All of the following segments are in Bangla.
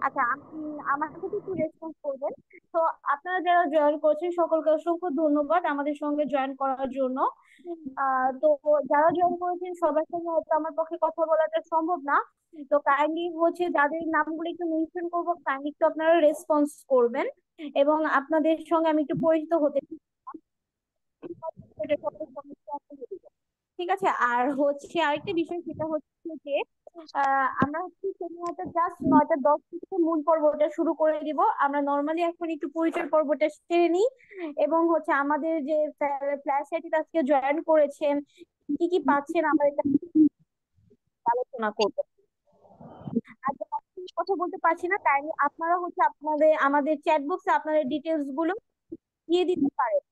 আচ্ছা, আপনি আমার কাছে একটু রেসপন্স করবেন। তো আপনারা যারা জয়েন করছেন সকলকে অসংখ্য ধন্যবাদ আমাদের সঙ্গে জয়েন করার জন্য। তো যারা জয়েন করেছেন সবার সঙ্গে হয়তো আমার পক্ষে কথা বলাটা সম্ভব না। তো কাইন্ডলি হচ্ছে যাদের নামগুলো একটু মেনশন করবো, কাইন্ডলি একটু আপনারা রেসপন্স করবেন এবং আপনাদের সঙ্গে আমি একটু পরিচিত হতে এটা সকলের সঙ্গে share করে দিবেন। ঠিক আছে। আর হচ্ছে আরেকটা বিষয়, সেটা হচ্ছে যে আমরা হচ্ছে সেমিনারটা জাস্ট 9টা 10 থেকে মূল পর্বটা শুরু করে দিব। আমরা নর্মালি এখন একটু পরিচয় পর্বটা সেরে নিই এবং হচ্ছে আমাদের যে ফ্ল্যাশ সাইটে আজকে জয়েন করেছেন কি কি পাচ্ছেন আমরা এটা আলোচনা করবো। আর কথা বলতে পারছি না, তাই আপনারা হচ্ছে আপনাদের আমাদের চ্যাট বক্সে আপনাদের ডিটেলস গুলো দিয়ে দিতে পারেন।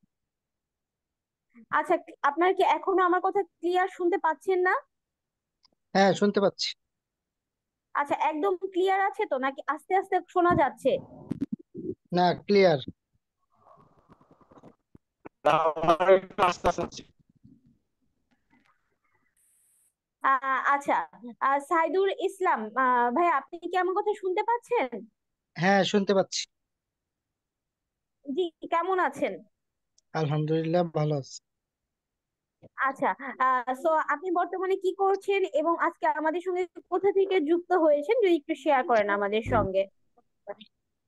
আচ্ছা, আপনারা কি এখনো আমার কথা ক্লিয়ার শুনতে পাচ্ছেন না? হ্যাঁ, শুনতে পাচ্ছি। আচ্ছা, একদম ক্লিয়ার আছে তো নাকি আস্তে আস্তে শোনা যাচ্ছে? না, ক্লিয়ার। আমার একটু আস্তে আস্তে হচ্ছে। আচ্ছা। সাইদুল ইসলাম, ভাই আপনি কি আমার কথা শুনতে পাচ্ছেন? হ্যাঁ, শুনতে পাচ্ছি। জি, কেমন আছেন? আলহামদুলিল্লাহ, ভালো আছি। আচ্ছা। সো আপনি বর্তমানে কি করছেন এবং আজকে আমাদের সঙ্গে কোথা থেকে যুক্ত হয়েছেন যদি একটু শেয়ার করেন আমাদের সঙ্গে।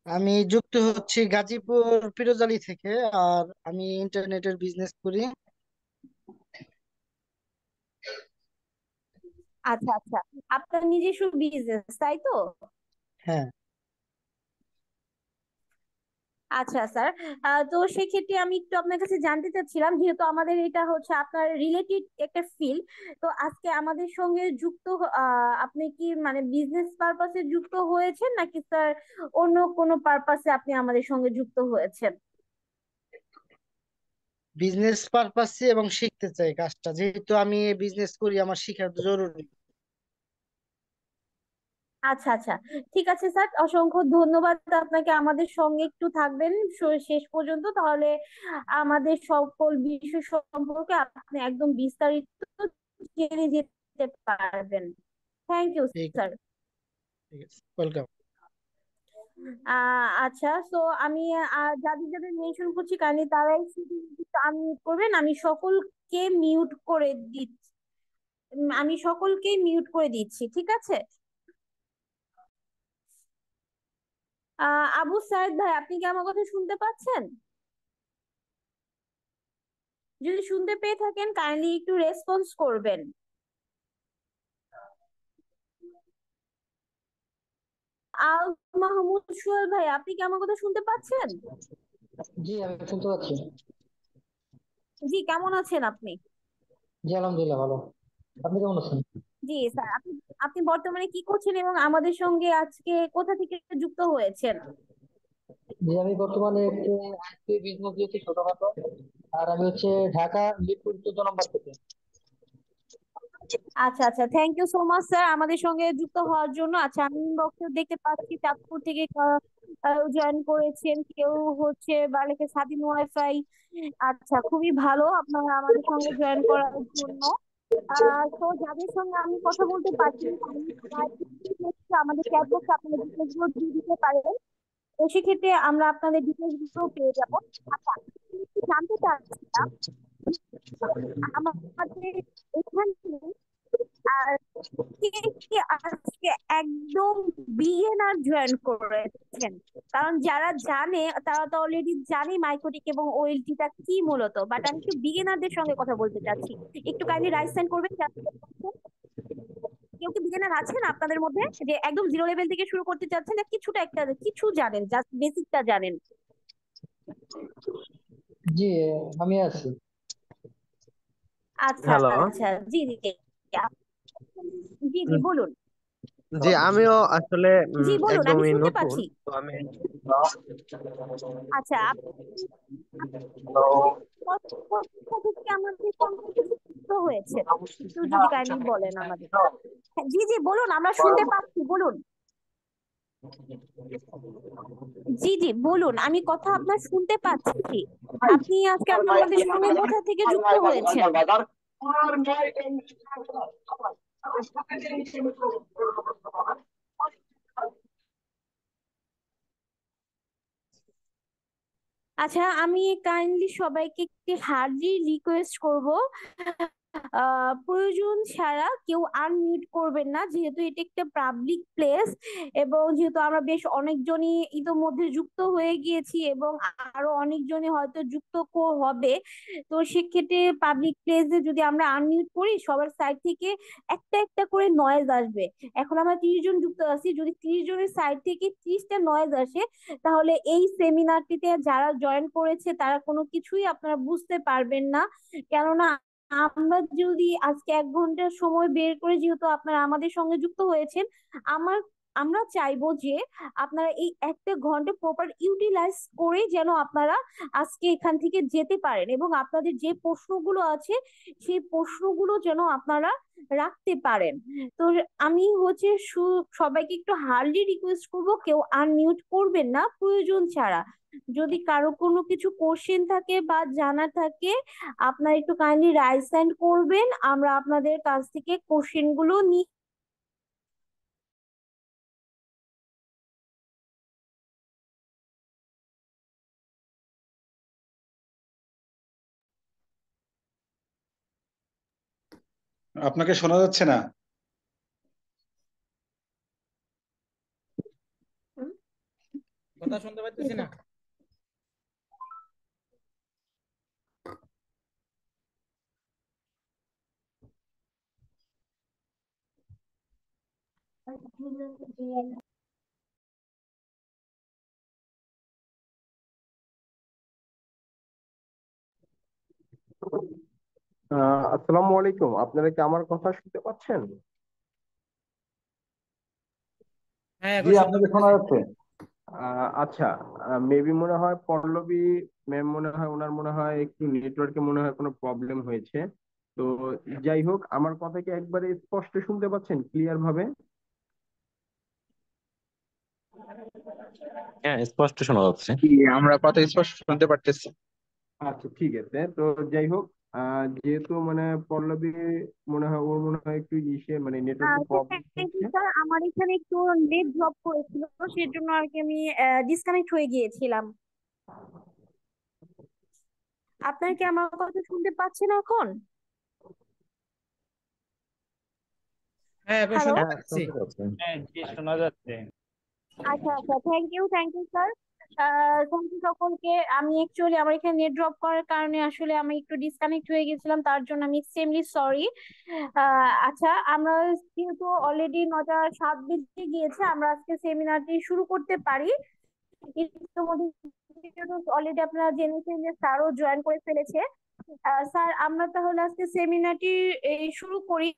আমি যুক্ত হচ্ছি গাজীপুর পিরোজআলী থেকে। আর আমি ইন্টারনেটের বিজনেস করি। আচ্ছা আচ্ছা, আপনার নিজস্ব বিজনেস তাই তো? হ্যাঁ। আচ্ছা স্যার। তো সেক্ষেত্রে আমি একটু আপনার কাছে জানতে চাচ্ছিলাম, যেহেতু আমাদের এটা হচ্ছে আপনার রিলেটেড একটা ফিল্ড, তো আজকে আমাদের সঙ্গে যুক্ত আপনি কি মানে বিজনেস পারপাসে যুক্ত হয়েছেন নাকি স্যার অন্য কোনো পারপাসে আপনি আমাদের সঙ্গে যুক্ত হয়েছেন? বিজনেস পারপাসে এবং শিখতে চাই কাজটা, যেহেতু আমি বিজনেস করি, আমার শিখা জরুরি। আচ্ছা আচ্ছা, ঠিক আছে স্যার, অসংখ্য ধন্যবাদ আপনাকে। আমাদের সঙ্গে একটু থাকবেন শেষ পর্যন্ত, তাহলে আমাদের সকল বিষয় সম্পর্কে আপনি একদম বিস্তারিত জেনে যেতে পারবেন। থ্যাংক ইউ ঠিক স্যার। ঠিক আছে, ওয়েলকাম। আচ্ছা, তো আমি যাদের যাদের মেনশন করছি কাইন্ডলি তারাই শুধু আনমিউট করবেন। আমি সকলকে মিউট করে দিচ্ছি। আমি সকলকেই মিউট করে দিচ্ছি, ঠিক আছে? আবু সাইদ ভাই, আপনি কি আমার কথা শুনতে পাচ্ছেন? যদি শুনতে পেয়ে থাকেন কাইন্ডলি একটু রেসপন্স করবেন। আল মাহমুদ সোহেল ভাই, আপনি কি আমার কথা শুনতে পাচ্ছেন? জি, আমি শুনতে পাচ্ছি। জি, কেমন আছেন আপনি? জি, আলহামদুলিল্লাহ, ভালো। আপনি কেমন আছেন? জি স্যার, আপনি আপনি বর্তমানে কি করছেন এবং আমাদের সঙ্গে আজকে কোথা থেকে যুক্ত হয়েছেন? জি, আমি বর্তমানে একটি আইটি বিজনেস দিয়েছি ছোটখাটো। আর আমি হচ্ছে ঢাকা মিরপুর 14 নম্বর থেকে। আচ্ছা আচ্ছা, thank you so much sir আমাদের সঙ্গে যুক্ত হওয়ার জন্য। আচ্ছা, আমি ইনবক্সে দেখতে পাচ্ছি চাঁদপুর থেকে জয়েন করেছেন কেউ, হচ্ছে বালেকে স্বাধীন ওয়াইফাই। আচ্ছা, খুবই ভালো আপনারা আমাদের সঙ্গে জয়েন করার জন্য। তো যাদের সঙ্গে আমি কথা বলতে পারছি না, আমি আমাদের চ্যাট বক্সে আপনাদের ডিটেলস গুলো দিয়ে দিতে পারেন। তো সেক্ষেত্রে আমরা আপনাদের ডিটেলস গুলো পেয়ে যাবো। আচ্ছা, আমি একটু জানতে চাচ্ছিলাম আমাদের এখানে আর কে কে আজকে একদম বিগিনার জয়েন করেছেন? কারণ যারা জানে তারা তো অলরেডি জানে মাইক্রোটিক এবং ওএলটিটা কি মূলত, বাট আমি একটু বিগিনারদের সঙ্গে কথা বলতে চাচ্ছি। একটু কাইন্ডলি রাইট সাইন করবেন যারা দেখছেন। কেউ কি বিগিনার আছেন আপনাদের মধ্যে যে একদম জিরো লেভেল থেকে শুরু করতে চাচ্ছেন, না কিছুটা একটা কিছু জানেন, জাস্ট বেসিকটা জানেন? জি, আমি আছি। আচ্ছা হ্যালো। আচ্ছা, জি জি জি জি বলুন। জি, আমিও আসলে জি বলুন, আমি একদমই শুনতে নতুন, পাচ্ছি। তো আমি আচ্ছা, কোথা থেকে আমাদের সঙ্গে যুক্ত হয়েছে একটু যদি কাইন্ডলি বলেন আমাদের। হ্যাঁ, জি জি বলুন, আমরা শুনতে পাচ্ছি, বলুন। জি জি বলুন, আমি কথা আপনার শুনতে পাচ্ছি। আপনি আজকে আমাদের সঙ্গে কোথা থেকে যুক্ত হয়েছেন? আচ্ছা, আমি কাইন্ডলি সবাইকে একটি হার্ডলি রিকোয়েস্ট করব, প্রয়োজন ছাড়া কেউ আনমিউট করবেন না, যেহেতু এটা একটা পাবলিক প্লেস এবং যেহেতু আমরা বেশ অনেকজনই ইতোমধ্যে যুক্ত হয়ে গিয়েছি এবং আরো অনেকজনই হয়তো যুক্ত হবে। তো সেক্ষেত্রে পাবলিক প্লেসে যদি আমরা আনমিউট করি, সবার সাইড থেকে একটা একটা করে নয়েজ আসবে। এখন আমরা 30 জন যুক্ত আছি, যদি 30 জনের সাইড থেকে 30টা নয়েজ আসে, তাহলে এই সেমিনারটিতে যারা জয়েন করেছে তারা কোনো কিছুই আপনারা বুঝতে পারবেন না। কেননা আমরা যদি আজকে 1 ঘন্টার সময় বের করে, যেহেতু আপনারা আমাদের সঙ্গে যুক্ত হয়েছেন, আমার আমরা চাইবো যে আপনারা এই 1টা ঘন্টা প্রপার ইউটিলাইজ করে যেন আপনারা আজকে এখান থেকে যেতে পারেন এবং আপনাদের যে প্রশ্নগুলো আছে সেই প্রশ্নগুলো যেন আপনারা রাখতে পারেন। তো আমি সবাইকে একটু হার্ডলি রিকোয়েস্ট করব, কেউ আনমিউট করবেন না প্রয়োজন ছাড়া। যদি কারো কোনো কিছু কোশ্চেন থাকে বা জানা থাকে, আপনারা একটু কাইন্ডলি রাইজ হ্যান্ড করবেন, আমরা আপনাদের কাছ থেকে কোশ্চেন গুলো নিই। আপনাকে শোনা যাচ্ছে না? কথা শুনতে পাচ্ছি না। আসসালামু আলাইকুম, আপনারা কি আমার কথা শুনতে পাচ্ছেন? হ্যাঁ, জি, এখন শুনতে আপনাকে শোনা পাচ্ছি। যাচ্ছে। আচ্ছা, মেবি মনে হয় পল্লবী ম্যাম, মনে হয় ওনার মনে হয় একটু নেটওয়ার্কে মনে হয় কোনো প্রবলেম হয়েছে। তো যাই হোক, আমার কথা কি একবারে স্পষ্ট শুনতে পাচ্ছেন, ক্লিয়ার ভাবে? হ্যাঁ, স্পষ্ট শোনা যাচ্ছে। জি, আমরা কথা স্পষ্ট শুনতে পারতেছি। আচ্ছা, ঠিক আছে। তো যাই হোক, যেহেতু মানে পল্লবী মনে হয় ওর মনে হয় একটু মানে নেটওয়ার্কে প্রবলেম থ্যাংক ইউ হচ্ছে। স্যার, আমার এখানে একটু নেট ড্রপ করেছিল, তো সেজন্য আর কি আমি ডিসকানেক্ট হয়ে গিয়েছিলাম। আপনারা কি আমার কথা শুনতে পাচ্ছেন এখন? হ্যাঁ, এখন হ্যালো। শুনতে হ্যাঁ, পাচ্ছি। শুনতে পাচ্ছেন। হ্যাঁ জি, শোনা যাচ্ছে। আচ্ছা আচ্ছা, thank you sir. Thank you সকলকে। আমি অ্যাকচুয়ালি আমার এখানে নেট ড্রপ করার কারণে আসলে আমি একটু ডিসকানেক্ট হয়ে গেছিলাম, তার জন্য আমি এক্সট্রিমলি সরি। আচ্ছা, আমরা যেহেতু অলরেডি 9টা 7 বেজে গিয়েছে, আমরা আজকে সেমিনারটি শুরু করতে পারি। ইতিমধ্যে অলরেডি আপনারা জেনেছেন যে স্যারও জয়েন করে ফেলেছে। স্যার, আমরা তাহলে আজকে সেমিনারটি শুরু করি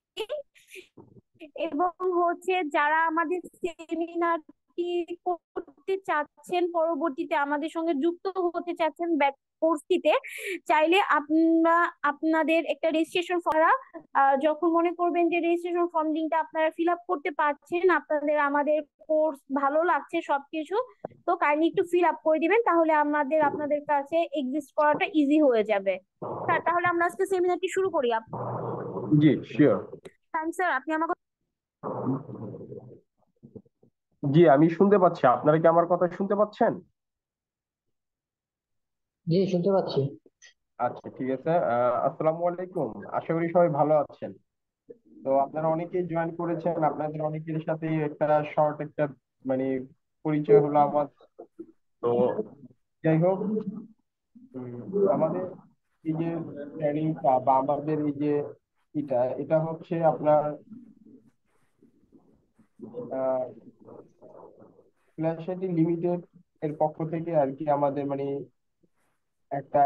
এবং যারা আমাদের সেমিনারটি করতে চাচ্ছেন, পরবর্তীতে আমাদের সঙ্গে যুক্ত হতে চাচ্ছেন ব্যাক কোর্সটিতে, চাইলে আপনাদের একটা রেজিস্ট্রেশন ফর্ম, যখন মনে করবেন যে রেজিস্ট্রেশন ফর্ম লিংকটা আপনারা ফিল আপ করতে পারছেন, আপনাদের আমাদের কোর্স ভালো লাগছে সবকিছু, তো কাইন্ডলি একটু ফিল আপ করে দিবেন, তাহলে আমাদের আপনাদের কাছে এক্সিস্ট করাটা ইজি হয়ে যাবে। স্যার, তাহলে আমরা আজকে সেমিনারটি শুরু করি। জি, শিওর। স্যার, আপনি আমাকে জি, আমি শুনতে পাচ্ছি। আপনারা কি আমার কথা শুনতে পাচ্ছেন? জি, শুনতে পাচ্ছি। আচ্ছা, ঠিক আছে। আসসালামু আলাইকুম, আশা করি সবাই ভালো আছেন। তো আপনারা অনেকেই জয়েন করেছেন, আপনাদের অনেকের সাথে একটা শর্ট একটা মানে পরিচয় হলো আমার। তো যাই হোক, আমাদের এই যে ট্রেনিং বা আমাদের এই যে এটা হচ্ছে আপনার ফ্ল্যাশাইটি লিমিটেড এর পক্ষ থেকে আর কি, আমাদের মানে একটা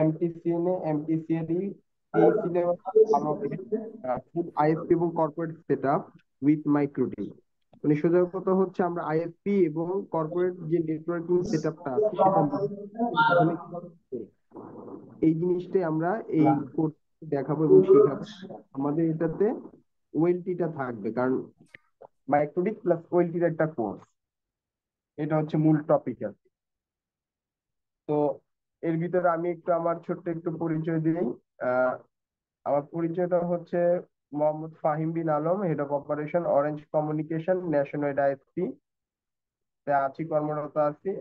এমটিসিএনএ এই সিলেবাস আলোকে ফুড আইএসপি এবং কর্পোরেট সেটআপ উইথ মাইক্রোটি, মানে সোজা কথা হচ্ছে আমরা আইএসপি এবং কর্পোরেট যে নেটওয়ার্কিং সেটআপটা আছে সেটা আসলে কিভাবে করি, এই জিনিসটাই আমরা এই কোর্স দেখাবো এবং শেখাবো। আমাদের এটাতে ওএলটিটা থাকবে, কারণ মাইক্রোটিক প্লাস ওএলটির একটা কোর্স, এটা হচ্ছে মূল টপিক আর কি। তো এর ভিতরে আমি একটু আমার ছোট্ট একটু পরিচয় দিই। আহ আমার পরিচয়টা হচ্ছে Mohammad Fahim Bin Alam, head of operation Orange Communication national ISP তে আছি, কর্মরত আছি।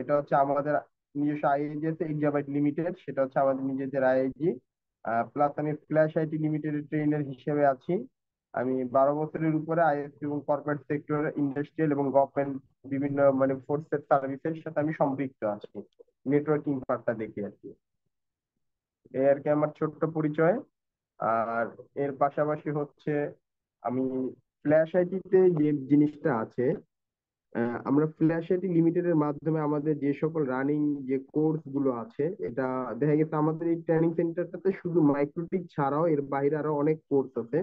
এটা হচ্ছে আমাদের নিজস্ব আইএজি আছে, এক্সাবাইট লিমিটেড, সেটা হচ্ছে আমাদের নিজেদের আইএজি। প্লাস আমি ফ্ল্যাশ আইটি লিমিটেডের ট্রেনার হিসেবে আছি। আমি 12 বছরের উপরে আইএসপি এবং কর্পোরেট সেক্টর, ইন্ডাস্ট্রিয়াল এবং গভর্নমেন্ট বিভিন্ন মানে ফোর্সের সার্ভিসের সাথে আমি সম্পৃক্ত আছি, নেটওয়ার্কিং পার্টটা দেখি আর কি। এই আর কি আমার ছোট্ট পরিচয়। আর এর পাশাপাশি হচ্ছে আমি ফ্ল্যাশ আইটিতে যে জিনিসটা আছে, আমরা ফ্ল্যাশ আইটি লিমিটেডের মাধ্যমে আমাদের যে সকল রানিং যে কোর্স গুলো আছে, এটা দেখা গেছে আমাদের এই ট্রেনিং সেন্টারটাতে শুধু মাইক্রোটিক ছাড়াও এর বাইরে আরো অনেক কোর্স আছে।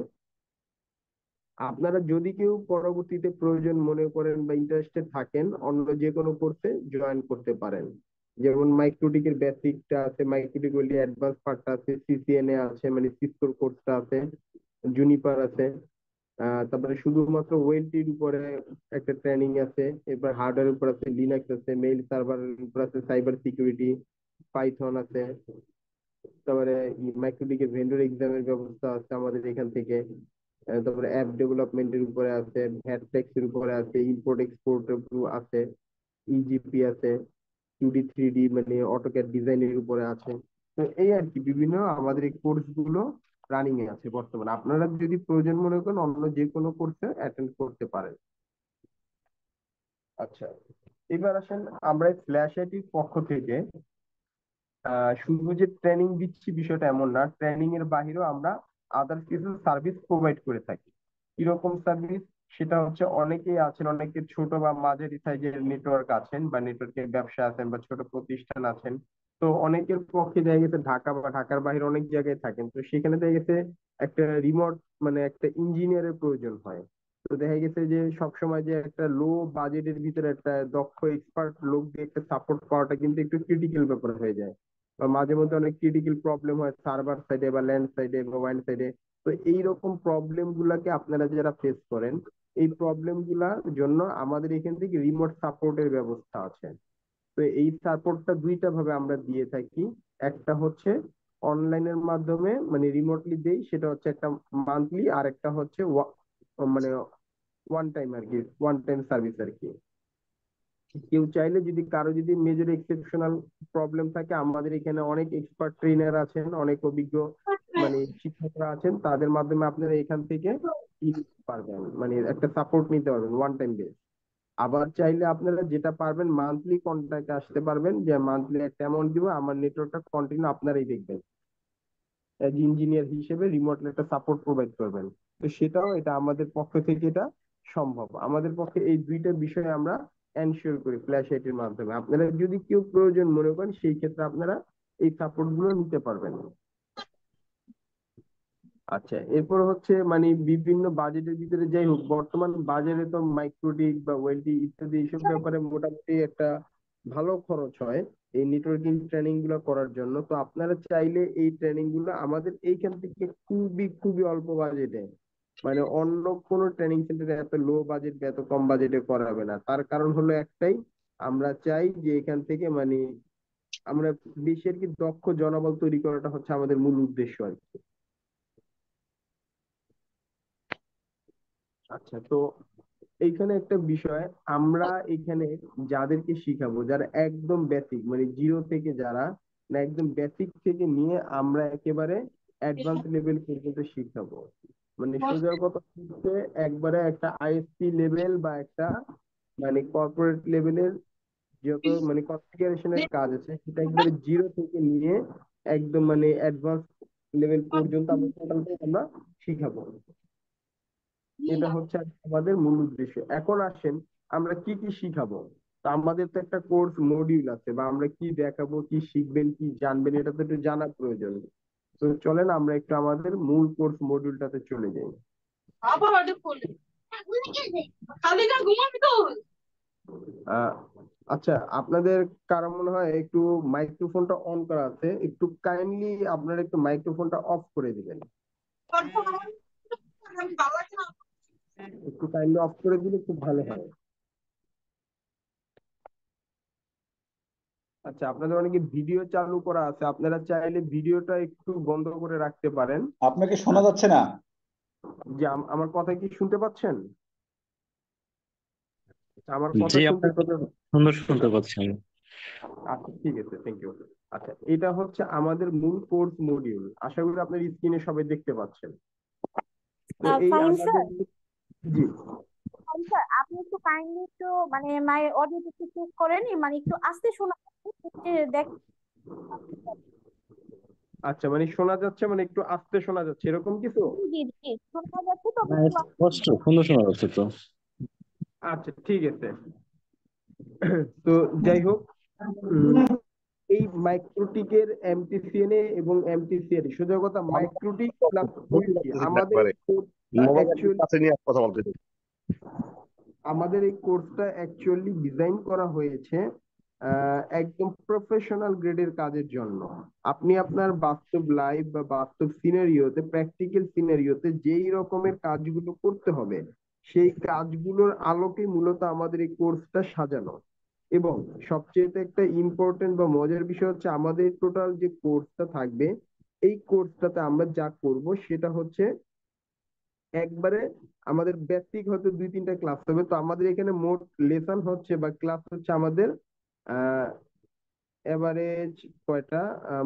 আপনারা যদি কেউ পরবর্তীতে প্রয়োজন মনে করেন বা ইন্টারেস্টেড থাকেন, অন্য যে কোনো কোর্সে জয়েন করতে পারেন। যেমন মাইক্রোটিকের বেসিকটা আছে, মাইক্রোটিক ওয়েলডি অ্যাডভান্স পার্টটা আছে, সিসিএনএ আছে মানে সিসকোর কোর্সটা আছে, জুনিপার আছে। তারপরে শুধুমাত্র ওয়েলটির উপরে একটা ট্রেনিং আছে। এরপর হার্ডওয়্যার উপর আছে, লিনাক্স আছে, মেইল সার্ভারের উপর আছে, সাইবার সিকিউরিটি, পাইথন আছে। তারপরে মাইক্রোটিকের ভেন্ডর এক্সামের ব্যবস্থা আছে আমাদের এখান থেকে। তারপরে অ্যাপ ডেভেলপমেন্টের উপরে আছে, ভ্যাট ট্যাক্সের উপরে আছে, ইম্পোর্ট এক্সপোর্ট আছে, ইজিপি আছে, 2D 3D মানে অটোক্যাড ডিজাইনের উপরে আছে। তো এই আর কি বিভিন্ন আমাদের এই কোর্স গুলো রানিং এ আছে বর্তমানে। আপনারা যদি প্রয়োজন মনে করেন অন্য যে কোনো কোর্সে অ্যাটেন্ড করতে পারেন। আচ্ছা, এবার আসেন আমরা ফ্ল্যাশ আইটির পক্ষ থেকে শুধু যে ট্রেনিং দিচ্ছি বিষয়টা এমন না, ট্রেনিং এর বাহিরেও আমরা আদার্স কিছু সার্ভিস প্রোভাইড করে থাকি। কিরকম সার্ভিস? সেটা হচ্ছে অনেকেই আছেন, অনেকে ছোট বা মাঝারি সাইজের নেটওয়ার্ক আছেন বা নেটওয়ার্কের ব্যবসা আছেন বা ছোট প্রতিষ্ঠান আছেন। তো অনেকের পক্ষে দেখা গেছে ঢাকা বা ঢাকার বাইরে অনেক জায়গায় থাকেন, তো সেখানে দেখা গেছে একটা রিমোট মানে একটা ইঞ্জিনিয়ারের প্রয়োজন হয়। তো দেখা গেছে যে সবসময় যে একটা লো বাজেটের ভিতরে একটা দক্ষ এক্সপার্ট লোক দিয়ে একটা সাপোর্ট পাওয়াটা কিন্তু একটু ক্রিটিক্যাল ব্যাপার হয়ে যায়। বা মাঝে মধ্যে অনেক ক্রিটিক্যাল প্রবলেম হয় সার্ভার সাইডে বা ল্যান্ড সাইডে বা ওয়ান সাইডে। তো এইরকম প্রবলেম গুলাকে আপনারা যারা ফেস করেন, এই প্রবলেম গুলার জন্য আমাদের এখান থেকে রিমোট সাপোর্টের ব্যবস্থা আছে। তো এই সাপোর্টটা দুইটা ভাবে আমরা দিয়ে থাকি। একটা হচ্ছে অনলাইনের মাধ্যমে মানে রিমোটলি দেই, সেটা হচ্ছে একটা মান্থলি, আর একটা হচ্ছে মানে ওয়ান টাইম আর কি, ওয়ান টাইম সার্ভিস আর কি। কেউ চাইলে যদি কারো যদি মেজর এক্সেপশনাল প্রবলেম থাকে, আমাদের এখানে অনেক এক্সপার্ট ট্রেনার আছেন, অনেক অভিজ্ঞ মানে শিক্ষকরা আছেন, তাদের মাধ্যমে আপনারা এখান থেকে ই নিতে পারবেন, মানে একটা সাপোর্ট নিতে পারবেন ওয়ান টাইম বেস। আবার চাইলে আপনারা যেটা পারবেন মান্থলি কন্ট্রাক্টে আসতে পারবেন, যে মান্থলি একটা অ্যামাউন্ট দিব, আমার নেটওয়ার্কটা কন্টিনিউ আপনারাই দেখবেন, অ্যাজ ইঞ্জিনিয়ার হিসেবে রিমোটলি একটা সাপোর্ট প্রোভাইড করবেন। তো সেটাও এটা আমাদের পক্ষ থেকে এটা সম্ভব। আমাদের পক্ষে এই দুইটা বিষয় আমরা এনশিওর করি ফ্ল্যাশ আইটির মাধ্যমে। আপনারা যদি কেউ প্রয়োজন মনে করেন, সেই ক্ষেত্রে আপনারা এই সাপোর্ট গুলো নিতে পারবেন। আচ্ছা, এরপর হচ্ছে মানে বিভিন্ন বাজেটের ভিতরে যাই হোক, বর্তমান বাজারে তো মাইক্রোটিক বা ওয়েলটি ইত্যাদি এইসব ব্যাপারে মোটামুটি একটা ভালো খরচ হয় এই নেটওয়ার্কিং ট্রেনিং গুলো করার জন্য। তো আপনারা চাইলে এই ট্রেনিং গুলো আমাদের এইখান থেকে খুবই খুবই অল্প বাজেটে, মানে অন্য কোনো ট্রেনিং সেন্টারে এত লো বাজেট বা এত কম বাজেটে করাবে না। তার কারণ হলো একটাই, আমরা চাই যে এখান থেকে মানে আমরা দেশের কি দক্ষ জনবল তৈরি করাটা হচ্ছে আমাদের মূল উদ্দেশ্য আর কি। আচ্ছা, তো এইখানে একটা বিষয়, আমরা এখানে যাদেরকে শিখাবো, যারা একদম বেসিক মানে জিরো থেকে, যারা না একদম বেসিক থেকে নিয়ে আমরা একেবারে অ্যাডভান্স লেভেল পর্যন্ত শিখাবো। মানে সোজা কথা হচ্ছে একবারে একটা আইএসপি লেভেল বা একটা মানে কর্পোরেট লেভেলের যত মানে কনফিগারেশনের কাজ আছে, সেটা একবারে জিরো থেকে নিয়ে একদম মানে অ্যাডভান্স লেভেল পর্যন্ত আমরা টোটালটাই আমরা শিখাবো। এটা হচ্ছে আমাদের মূল উদ্দেশ্য। এখন আসেন আমরা কি কি শিখাবো। তো আমাদের তো একটা কোর্স মডিউল আছে, বা আমরা কি দেখাবো, কি শিখবেন, কি জানবেন, এটা তো একটু জানা প্রয়োজন। তো চলেন আমরা একটু আমাদের মূল কোর্স মডিউলটাতে চলে যাই। আহ আচ্ছা, আপনাদের কারো মনে হয় একটু মাইক্রোফোনটা অন করা আছে, একটু কাইন্ডলি আপনারা একটু মাইক্রোফোনটা অফ করে দিবেন। একটু কাইন্ডলি অফ করে দিলে খুব ভালো হয়। আচ্ছা, আপনাদের অনেকে ভিডিও চালু করা আছে, আপনারা চাইলে ভিডিওটা একটু বন্ধ করে রাখতে পারেন। আপনাকে শোনা যাচ্ছে না? যে আমার কথা কি শুনতে পাচ্ছেন? আমার কথা জি, শুনতে আপনার কথা সুন্দর শুনতে পাচ্ছি আমি। আচ্ছা ঠিক আছে, থ্যাংক ইউ। আচ্ছা, এটা হচ্ছে আমাদের মূল কোর্স মডিউল, আশা করি আপনার স্ক্রিনে সবাই দেখতে পাচ্ছেন। তো এই ফাহিম স্যার, আমাদের, জি ফাহিম স্যার আপনি একটু কাইন্ডলি একটু মানে মাই অডিও একটু চেক করেন, মানে একটু আস্তে শোনা যাচ্ছে, দেখ। আচ্ছা, মানে শোনা যাচ্ছে, মানে একটু আস্তে শোনা যাচ্ছে এরকম কিছু? জি জি জি, শোনা যাচ্ছে, তবে হ্যাঁ একটু স্পষ্ট সুন্দর শোনা যাচ্ছে তো। আচ্ছা ঠিক আছে। তো যাই হোক, উম, এই মাইক্রোটিকের এমটিসিএনএ এবং এমটিসিএন, সোজা কথা মাইক্রোটিক প্লাস ওইটি আমাদের এই কোর্সটা অ্যাকচুয়ালি, ডিজাইন করা হয়েছে একদম প্রফেশনাল গ্রেডের কাজের জন্য। আপনি আপনার বাস্তব লাইফ বা বাস্তব সিনারিওতে, প্র্যাকটিক্যাল সিনারিওতে যেই রকমের কাজগুলো করতে হবে, সেই কাজগুলোর আলোকে মূলত আমাদের এই কোর্সটা সাজানো। এবং সবচেয়ে একটা ইম্পর্টেন্ট বা মজার বিষয় হচ্ছে, আমাদের টোটাল যে কোর্সটা থাকবে, এই কোর্সটাতে আমরা যা করব সেটা হচ্ছে একবারে আমাদের বেসিক হয়তো 2-3টা ক্লাস হবে। তো আমাদের এখানে মোট লেসন হচ্ছে বা ক্লাস হচ্ছে আমাদের আহ এভারেজ কয়টা,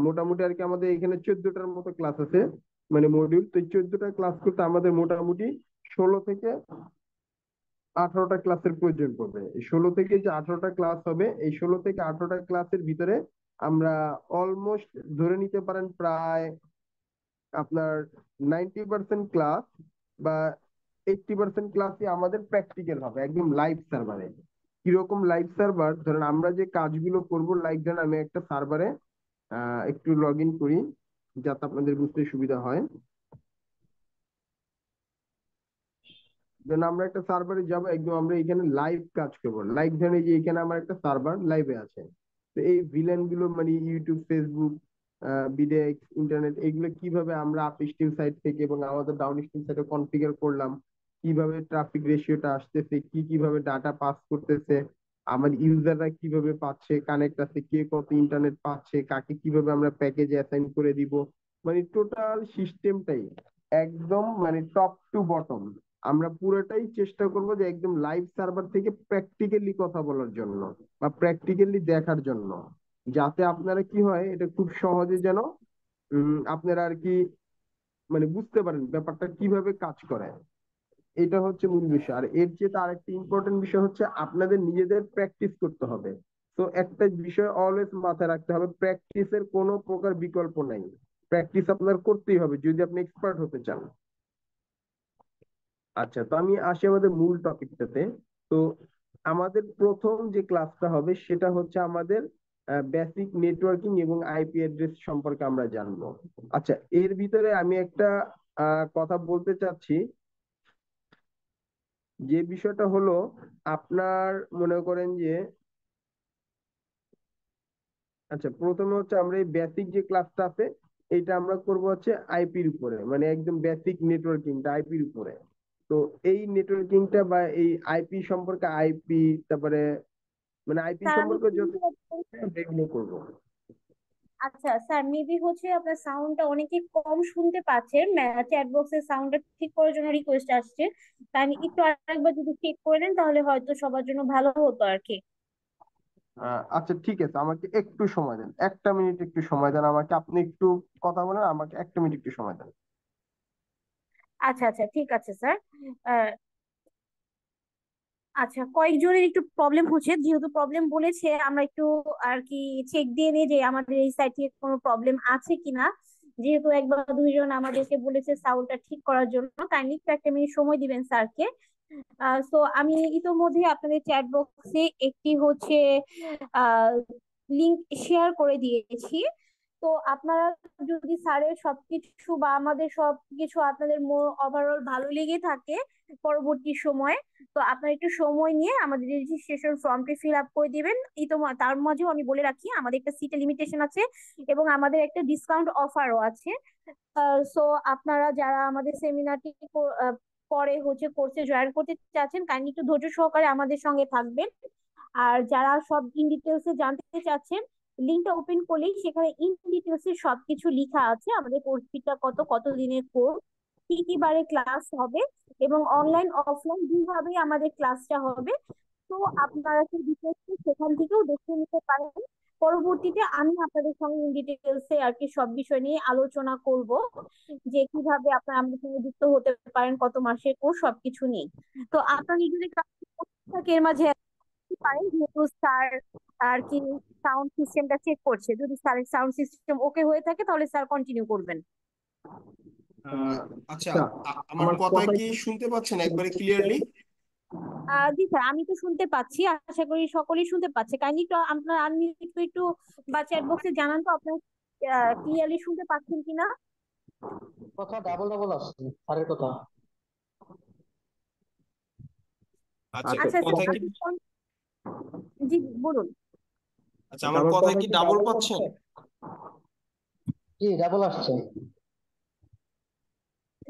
মোটামুটি আর কি আমাদের এখানে 14টার মতো ক্লাস আছে, মানে মডিউল। তো 14টা ক্লাস করতে আমাদের মোটামুটি 16 থেকে 18টা ক্লাসের প্রয়োজন পড়বে। এই 16 থেকে যে 18টা ক্লাস হবে, এই 16 থেকে 18টা ক্লাসের ভিতরে আমরা অলমোস্ট ধরে নিতে পারেন প্রায় আপনার 90% ক্লাস বা 80% ক্লাসই আমাদের প্র্যাকটিক্যাল হবে, একদম লাইভ সার্ভারে। কিরকম লাইভ সার্ভার? ধরেন আমরা যে কাজগুলো করব লাইভ, ধরেন আমি একটা সার্ভারে একটু লগ ইন করি যাতে আপনাদের বুঝতে সুবিধা হয়। যেন আমরা একটা সার্ভারে যাব, একদম আমরা এখানে লাইভ কাজ করবো। লাইভ ধরেন এই যে এখানে আমার একটা সার্ভার লাইভে আছে। তো এই ভিলেন গুলো মানে ইউটিউব, ফেসবুক, বিডেক্স, ইন্টারনেট, এগুলো কিভাবে আমরা আপ স্ট্রিম সাইট থেকে এবং আমাদের ডাউন স্ট্রিম সাইটে কনফিগার করলাম, কিভাবে ট্রাফিক রেশিওটা আসতেছে, কিভাবে ডাটা পাস করতেছে, আমার ইউজাররা কিভাবে পাচ্ছে, কানেক্ট আছে, কে কত ইন্টারনেট পাচ্ছে, কাকে কিভাবে আমরা প্যাকেজে অ্যাসাইন করে দিব, মানে টোটাল সিস্টেমটাই একদম মানে টপ টু বটম আমরা পুরোটাই চেষ্টা করব যে একদম লাইভ সার্ভার থেকে প্র্যাকটিক্যালি কথা বলার জন্য বা প্র্যাকটিক্যালি দেখার জন্য, যাতে আপনারা কি হয় এটা খুব সহজে যেন আপনারা আর কি মানে বুঝতে পারেন ব্যাপারটা কিভাবে কাজ করে। এটা হচ্ছে মূল বিষয়। আর এর চেয়ে আরেকটা ইম্পর্টেন্ট বিষয় হচ্ছে আপনাদের নিজেদের প্র্যাকটিস করতে হবে। তো একটা বিষয় অলওয়েজ মাথায় রাখতে হবে, প্র্যাকটিসের কোনো প্রকার বিকল্প নাই। প্র্যাকটিস আপনার করতেই হবে যদি আপনি এক্সপার্ট হতে চান। আচ্ছা, তো আমি আসি আমাদের মূল টপিকটাতে। তো আমাদের প্রথম যে ক্লাসটা হবে সেটা হচ্ছে আমাদের বেসিক নেটওয়ার্কিং এবং আইপি অ্যাড্রেস সম্পর্কে আমরা জানবো। আচ্ছা, এর ভিতরে আমি একটা কথা বলতে চাচ্ছি, যে বিষয়টা হলো আপনার মনে করেন যে, আচ্ছা প্রথমে হচ্ছে আমরা এই বেসিক যে ক্লাসটা আছে এটা আমরা করব হচ্ছে আইপির উপরে, মানে একদম বেসিক নেটওয়ার্কিংটা আইপির উপরে। তো এই নেটওয়ার্কিংটা বা এই আইপি সম্পর্কে, আইপি তারপরে মানে আইপি স্যার আমি সম্পর্কে যত শুনতে পাচ্ছি। আমরা এগুলো করবো। আচ্ছা স্যার, মেবি হচ্ছে আপনার সাউন্ডটা অনেকে কম শুনতে পাচ্ছেন, চ্যাট বক্সের সাউন্ডটা ঠিক করার জন্য রিকোয়েস্ট আসছে। তাই একটু আরেকবার যদি চেক করে নেন তাহলে হয়তো সবার জন্য ভালো হতো আর কি। আচ্ছা ঠিক আছে, আমাকে একটু সময় দেন, 1টা মিনিট একটু সময় দেন আমাকে। আপনি একটু কথা বলেন, আমাকে 1টা মিনিট একটু সময় দেন। আচ্ছা আচ্ছা, ঠিক আছে স্যার। আচ্ছা, কয়েকজনের একটু প্রবলেম হচ্ছে, যেহেতু প্রবলেম বলেছে আমরা একটু আর কি চেক দিয়ে নিই যে আমাদের এই সাইটে কোনো প্রবলেম আছে কিনা। যেহেতু 1 বা 2 জন আমাদেরকে বলেছে সাউন্ডটা ঠিক করার জন্য, কাইন্ডলি একটু 1 মিনিট সময় দিবেন স্যারকে। তো আমি ইতোমধ্যে আপনাদের চ্যাট বক্সে একটি হচ্ছে লিংক শেয়ার করে দিয়েছি। তো আপনারা যদি স্যারের সবকিছু বা আমাদের সবকিছু আপনাদের ওভারঅল ভালো লেগে থাকে পরবর্তী সময়ে, তো আপনারা একটু সময় নিয়ে আমাদের রেজিস্ট্রেশন ফর্মটি ফিল আপ করে দিবেন। তার মাঝেও আমি বলে রাখি আমাদের একটা সিটের লিমিটেশন আছে এবং আমাদের একটা ডিসকাউন্ট অফারও আছে। সো আপনারা যারা আমাদের সেমিনারটি পরে হচ্ছে কোর্সে জয়েন করতে চাচ্ছেন, কাইন্ডলি একটু ধৈর্য সহকারে আমাদের সঙ্গে থাকবেন। আর যারা সব ইন ডিটেলসে জানতে চাচ্ছেন, লিঙ্কটা ওপেন করলেই সেখানে ইন ডিটেলসে সবকিছু লেখা আছে, আমাদের কোর্স ফিটা কত, কত দিনের কোর্স, কি কি বারে ক্লাস হবে এবং অনলাইন অফলাইন দুইভাবেই আমাদের ক্লাসটা হবে। তো আপনারা সেই ডিটেলস সেখান থেকেও দেখে নিতে পারেন। পরবর্তীতে আমি আপনাদের সঙ্গে ইন ডিটেলসে আর কি সব বিষয় নিয়ে আলোচনা করব, যে কিভাবে আপনারা আমাদের সঙ্গে যুক্ত হতে পারেন, কত মাসের কোর্স, সবকিছু নিয়ে। তো আপনারা নিজেদের কাজ করতে থাকে, এর মাঝে কি পারেন, যেহেতু স্যার আর কি সাউন্ড সিস্টেমটা চেক করছে, যদি স্যারের সাউন্ড সিস্টেম ওকে হয়ে থাকে তাহলে স্যার কন্টিনিউ করবেন। আহ, আচ্ছা, আচ্ছা, আমার আমার কথা কথা কি শুনতে পাচ্ছেন একবারে ক্লিয়ারলি? জি স্যার, আমি তো শুনতে পাচ্ছি, আশা করি সকলেই শুনতে পাচ্ছে। কাইন্ডলি একটু আপনার আনমিউট একটু বা চ্যাট বক্সে জানান তো আপনার ক্লিয়ারলি শুনতে পাচ্ছেন কিনা। কথা ডাবল ডাবল আসছে স্যারের কথা। আচ্ছা, আচ্ছা স্যার, কথা কি আপনি জি বলুন। আচ্ছা, আমার কথা কি ডাবল পাচ্ছেন? জি ডাবল আসছে।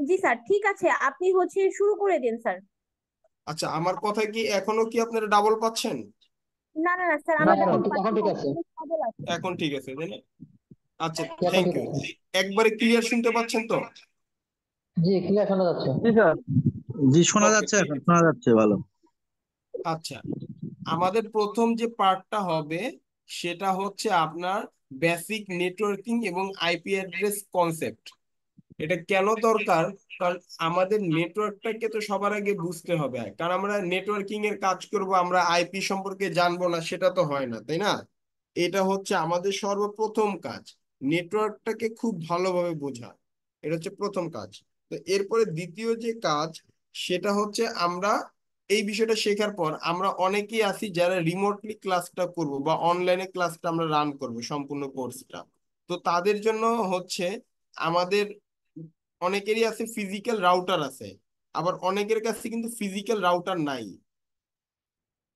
জি স্যার, ঠিক আছে, আপনি শুরু করে দিন স্যার। আচ্ছা, আমার কথা কি এখনো কি আপনারা ডাবল পাচ্ছেন? না না না স্যার, না আমরা এখন ডাবল এখন পাচ্ছি ঠিক না, আছে। ডাবল আছে। এখন ঠিক আছে, তাই না? আচ্ছা, এখন থ্যাংক ঠিক ইউ। আছে। একবারে ক্লিয়ার শুনতে পাচ্ছেন তো? জি ক্লিয়ার শোনা যাচ্ছে। জি স্যার। জি শোনা ওকে, যাচ্ছে, ঠিক এখন আছে। শোনা যাচ্ছে ভালো। আচ্ছা, আমাদের প্রথম যে পার্টটা হবে সেটা হচ্ছে আপনার বেসিক নেটওয়ার্কিং এবং আইপি অ্যাড্রেস কনসেপ্ট। এটা কেন দরকার? কারণ আমাদের নেটওয়ার্কটাকে তো সবার আগে বুঝতে হবে, কারণ আমরা নেটওয়ার্কিং এর কাজ করব, আমরা আইপি সম্পর্কে জানবো না সেটা তো হয় না, তাই না? এটা হচ্ছে আমাদের সর্বপ্রথম কাজ, নেটওয়ার্কটাকে খুব ভালোভাবে বোঝা। এটা হচ্ছে প্রথম কাজ। তো এরপরে দ্বিতীয় যে কাজ, সেটা হচ্ছে আমরা এই বিষয়টা শেখার পর আমরা অনেকেই আছি যারা রিমোটলি ক্লাসটা করব বা অনলাইনে ক্লাসটা আমরা রান করব সম্পূর্ণ কোর্সটা। তো তাদের জন্য হচ্ছে আমাদের অনেকেরই আছে ফিজিক্যাল রাউটার আছে, আবার অনেকের কাছে কিন্তু ফিজিক্যাল রাউটার নাই।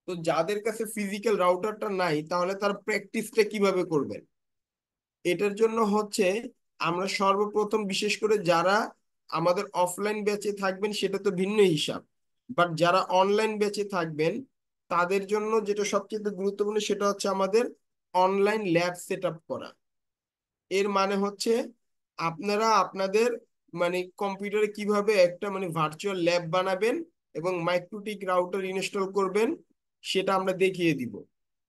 তো যাদের কাছে ফিজিক্যাল রাউটারটা নাই তাহলে তার প্র্যাকটিসটা কিভাবে করবেন? এটার জন্য হচ্ছে আমরা সর্বপ্রথম, বিশেষ করে যারা আমাদের অফলাইন ব্যাচে থাকবেন সেটা তো ভিন্ন হিসাব, বাট যারা অনলাইন ব্যাচে থাকবেন তাদের জন্য যেটা সবচেয়ে গুরুত্বপূর্ণ সেটা হচ্ছে আমাদের অনলাইন ল্যাব সেট আপ করা। এর মানে হচ্ছে আপনারা আপনাদের মানে কম্পিউটারে কিভাবে একটা মানে ভার্চুয়াল ল্যাব বানাবেন এবং মাইক্রোটিক রাউটার ইনস্টল করবেন সেটা আমরা দেখিয়ে দিব,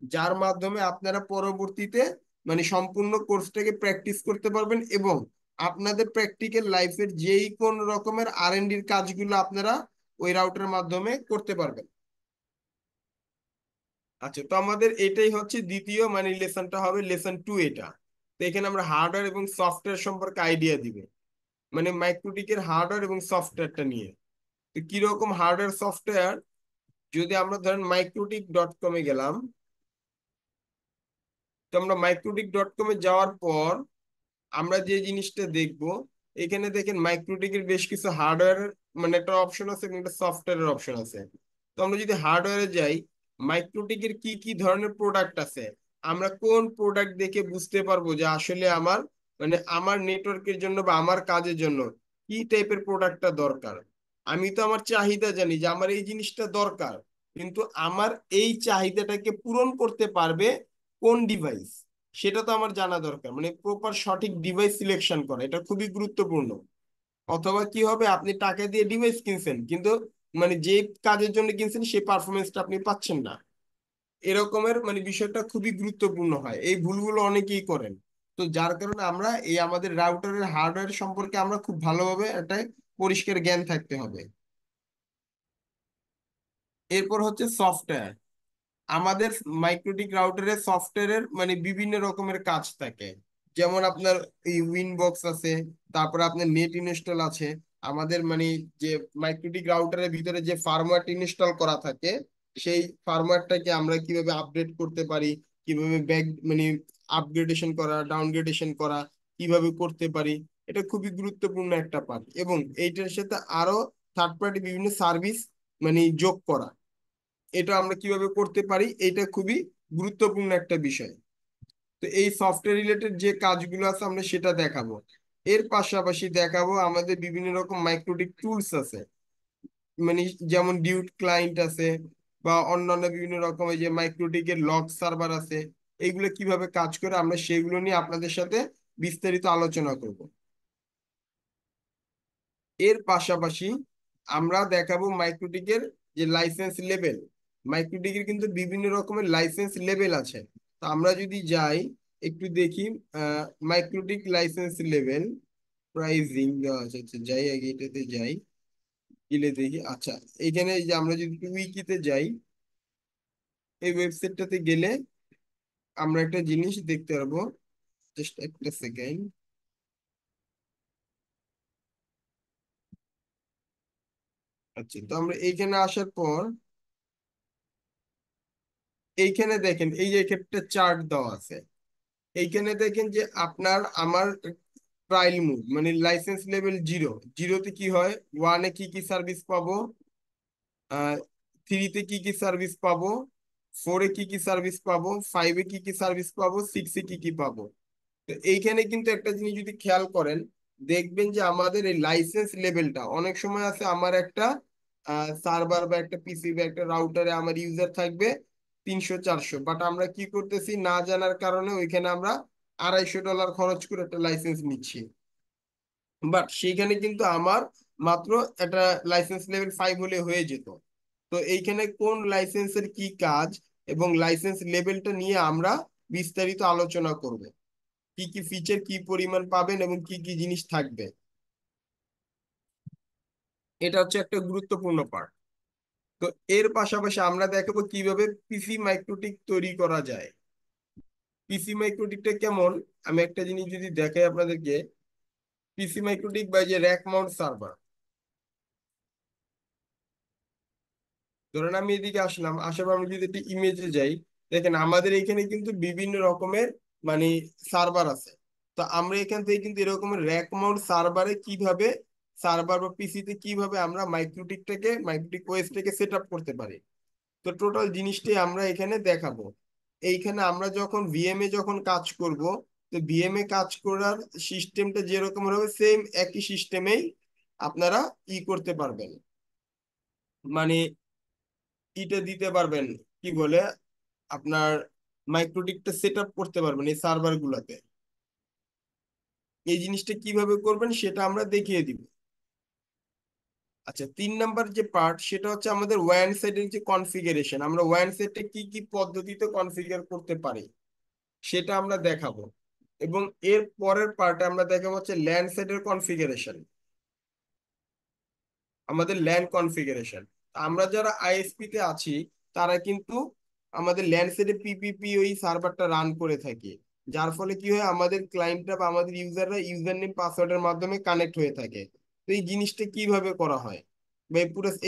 যার মাধ্যমে আপনারা পরবর্তীতে মানে সম্পূর্ণ কোর্সটাকে প্র্যাকটিস করতে পারবেন এবং আপনাদের প্র্যাকটিক্যাল লাইফের যেই কোন রকমের আর&ডির কাজগুলো আপনারা ওই রাউটারের মাধ্যমে করতে পারবেন। আচ্ছা, তো আমাদের এটাই হচ্ছে দ্বিতীয় মানে লেসনটা হবে লেসন 2 এটা। তো এখানে আমরা হার্ডওয়্যার এবং সফটওয়্যার সম্পর্কে আইডিয়া দিবে, মানে মাইক্রোটিকের হার্ডওয়্যার এবং সফটওয়্যারটা নিয়ে। তো কিরকম হার্ডওয়্যার সফটওয়্যার, যদি আমরা ধরেন microtik.com-এ গেলাম, তো আমরা microtik.com-এ যাওয়ার পর আমরা যে জিনিসটা দেখব, এখানে দেখেন মাইক্রোটিকের বেশ কিছু হার্ডওয়্যার মানে একটা অপশন আছে এবং একটা সফটওয়্যারের অপশন আছে। তো আমরা যদি হার্ডওয়্যারে যাই, মাইক্রোটিকের কি কি ধরনের প্রোডাক্ট আছে, আমরা কোন প্রোডাক্ট দেখে বুঝতে পারবো যে আসলে আমার মানে আমার নেটওয়ার্কের জন্য বা আমার কাজের জন্য কি টাইপের প্রোডাক্টটা দরকার। আমি তো আমার চাহিদা জানি যে আমার এই জিনিসটা দরকার, কিন্তু আমার এই চাহিদাটাকে পূরণ করতে পারবে কোন ডিভাইস, সেটা তো আমার জানা দরকার। মানে প্রপার সঠিক ডিভাইস সিলেকশন করা এটা খুবই গুরুত্বপূর্ণ। অথবা কি হবে, আপনি টাকা দিয়ে ডিভাইস কিনছেন কিন্তু মানে যে কাজের জন্য কিনছেন সেই পারফরমেন্সটা আপনি পাচ্ছেন না, এরকমের মানে বিষয়টা খুবই গুরুত্বপূর্ণ হয়। এই ভুলগুলো অনেকেই করেন। তো যার কারণে আমরা এই আমাদের রাউটারের হার্ডওয়্যার সম্পর্কে আমরা খুব ভালোভাবে একটা পরিষ্কার জ্ঞান থাকতে হবে। এরপর হচ্ছে সফটওয়্যার। আমাদের মাইক্রোটিক রাউটারের সফটওয়্যারের মানে বিভিন্ন রকমের কাজ থাকে, যেমন আপনার এই উইনবক্স আছে, তারপরে আপনার নেট ইনস্টল আছে। আমাদের মানে যে মাইক্রোটিক রাউটারের ভিতরে যে ফার্মওয়্যার ইনস্টল করা থাকে সেই ফার্মওয়্যারটাকে আমরা কিভাবে আপডেট করতে পারি, কিভাবে ব্যাক মানে আপগ্রেডেশন করা, ডাউনগ্রেডেশন করা কিভাবে করতে পারি, এটা খুবই গুরুত্বপূর্ণ একটা পার্ট। এবং এইটার সাথে আরো থার্ড পার্টি বিভিন্ন সার্ভিস মানে যোগ করা, এটা আমরা কিভাবে করতে পারি, এটা খুবই গুরুত্বপূর্ণ একটা বিষয়। তো এই সফটওয়্যার রিলেটেড যে কাজগুলো আছে আমরা সেটা দেখাবো। এর পাশাপাশি দেখাবো আমাদের বিভিন্ন রকম মাইক্রোটিক টুলস আছে, মানে যেমন ডিউট ক্লায়েন্ট আছে বা অন্যান্য বিভিন্ন রকমের যে মাইক্রোটিকের লগ সার্ভার আছে, এইগুলো কিভাবে কাজ করে আমরা সেগুলো নিয়ে আপনাদের সাথে বিস্তারিত আলোচনা করব। এর পাশাপাশি আমরা দেখাবো মাইক্রোটিকের যে লাইসেন্স লেভেল, মাইক্রোটিকের কিন্তু বিভিন্ন রকমের লাইসেন্স লেভেল আছে। তো আমরা যদি যাই একটু দেখি, মাইক্রোটিক লাইসেন্স লেভেল প্রাইজিং দেওয়া আছে। আচ্ছা, যাই আগে এটাতে যাই, গেলে দেখি। আচ্ছা, এখানে এই যে আমরা যদি উইকিতে যাই, এই ওয়েবসাইটটাতে গেলে আমরা একটা জিনিস দেখতে পারবো। জাস্ট একটা সেকেন্ড। আচ্ছা, তো আমরা এইখানে আসার পর এইখানে দেখেন, এই যে এখানে একটা চার্ট দেওয়া আছে। এইখানে দেখেন যে আপনার আমার ট্রায়াল মুড মানে লাইসেন্স লেভেল 0, 0-তে কি হয়, 1-এ কি কি সার্ভিস পাবো, 3-তে কি কি সার্ভিস পাবো, 4-এ কি কি সার্ভিস পাবো, 5-এ কি কি সার্ভিস পাবো, 6-এ কি কি পাবো। তো এইখানে কিন্তু একটা জিনিস যদি খেয়াল করেন, দেখবেন যে আমাদের এই লাইসেন্স লেভেলটা অনেক সময় আছে আমার একটা সার্ভার বা একটা পিসি বা একটা রাউটারে আমার ইউজার থাকবে 300-400, বাট আমরা কি করতেছি না জানার কারণে ওইখানে আমরা $250 খরচ করে একটা লাইসেন্স নিচ্ছি। বাট সেইখানে কিন্তু আমার মাত্র একটা লাইসেন্স লেভেল 5 হলে হয়ে যেত। তো এইখানে কোন লাইসেন্সের কি কাজ এবং লাইসেন্স লেভেলটা নিয়ে আমরা বিস্তারিত আলোচনা করব। কি কি ফিচার কি পরিমাণ পাবেন এবং কি কি জিনিস থাকবে, এটা হচ্ছে একটা গুরুত্বপূর্ণ পার্ট। তো এর পাশাপাশি আমরা দেখাবো কিভাবে পিসি মাইক্রোটিক তৈরি করা যায়। পিসি মাইক্রোটিকটা কেমন, আমি একটা জিনিস যদি দেখাই আপনাদেরকে। পিসি মাইক্রোটিক বা যে র্যাক মাউন্ট সার্ভার, ধরেন আমি এদিকে আসলাম, আসার পর আমি যদি একটা ইমেজে যাই, দেখেন আমাদের এখানে কিন্তু বিভিন্ন রকমের মানে সার্ভার আছে। তো আমরা এখান থেকে কিন্তু এরকমের র্যাক মাউন্ট সার্ভারে কিভাবে, সার্ভার বা পিসিতে কিভাবে আমরা মাইক্রোটিক ওএসটাকে সেট আপ করতে পারি। তো টোটাল জিনিসটাই আমরা এখানে দেখাবো। এইখানে আমরা যখন ভিএম এ যখন কাজ করব, তো ভিএম এ কাজ করার সিস্টেমটা যেরকম হবে সেম একই সিস্টেমেই আপনারা করতে পারবেন, মানে ইটা দিতে পারবেন, কি বলে আপনার মাইক্রোটিকটা সেট আপ করতে পারবেন এই সার্ভার গুলাতে। এই জিনিসটা কিভাবে করবেন সেটা আমরা দেখিয়ে দিব। আচ্ছা, 3 নাম্বার যে পার্ট সেটা হচ্ছে আমাদের ওয়্যান সেটের যে কনফিগারেশন, আমরা ওয়্যান সেটে কি কি পদ্ধতিতে কনফিগার করতে পারি সেটা আমরা দেখাবো। এবং এর পরের পার্টে আমরা দেখাবো হচ্ছে ল্যান সেটের কনফিগারেশন, আমাদের ল্যান কনফিগারেশন। আমরা যারা আইএসপি তে আছি তারা কিন্তু আমাদের ল্যান সেটে পিপিপি ওই সার্ভারটা রান করে থাকি, যার ফলে কি হয় আমাদের ক্লায়েন্টরা বা আমাদের ইউজাররা ইউজার নেম পাসওয়ার্ডের মাধ্যমে কানেক্ট হয়ে থাকে। তো এই জিনিসটা কিভাবে করা হয় বা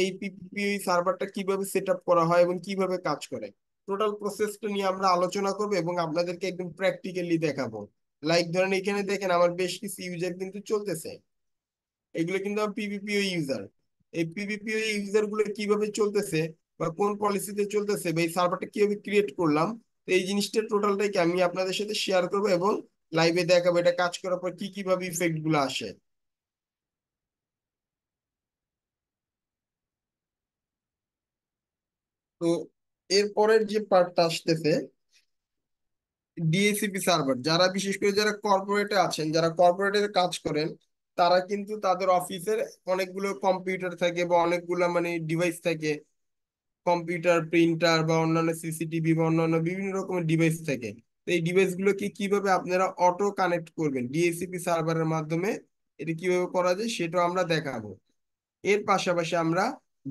এই পিপিপি ওই সার্ভারটা কিভাবে সেট আপ করা হয় এবং কিভাবে কাজ করে, টোটাল প্রসেসটা নিয়ে আমরা আলোচনা করবো এবং আপনাদেরকে একদম প্র্যাকটিক্যালি দেখাবো। লাইক ধরেন এখানে দেখেন আমার বেশ কিছু ইউজার কিন্তু চলতেছে, এগুলো কিন্তু আমার পিভিপিও ইউজার। এই পিভিপিও ইউজার গুলো কিভাবে চলতেছে বা কোন পলিসিতে চলতেছে বা এই সার্ভারটা কিভাবে ক্রিয়েট করলাম, তো এই জিনিসটা টোটালটাকে আমি আপনাদের সাথে শেয়ার করবো এবং লাইভে দেখাবো এটা কাজ করার পর কি কিভাবে ইফেক্ট গুলো আসে। তো এরপরের যে পার্টটা আসতেছে ডিএসিপি সার্ভার, যারা বিশেষ করে যারা কর্পোরেটে আছেন, যারা কর্পোরেটে কাজ করেন, তারা কিন্তু তাদের অফিসের অনেকগুলো কম্পিউটার থাকে বা অনেকগুলো মানে ডিভাইস থাকে, কম্পিউটার প্রিন্টার বা অন্যান্য সিসিটিভি বা অন্যান্য বিভিন্ন রকমের ডিভাইস থাকে। তো এই ডিভাইস গুলোকে কিভাবে আপনারা অটো কানেক্ট করবেন ডিএসসিপি সার্ভারের মাধ্যমে, এটা কিভাবে করা যায় সেটাও আমরা দেখাবো। এর পাশাপাশি আমরা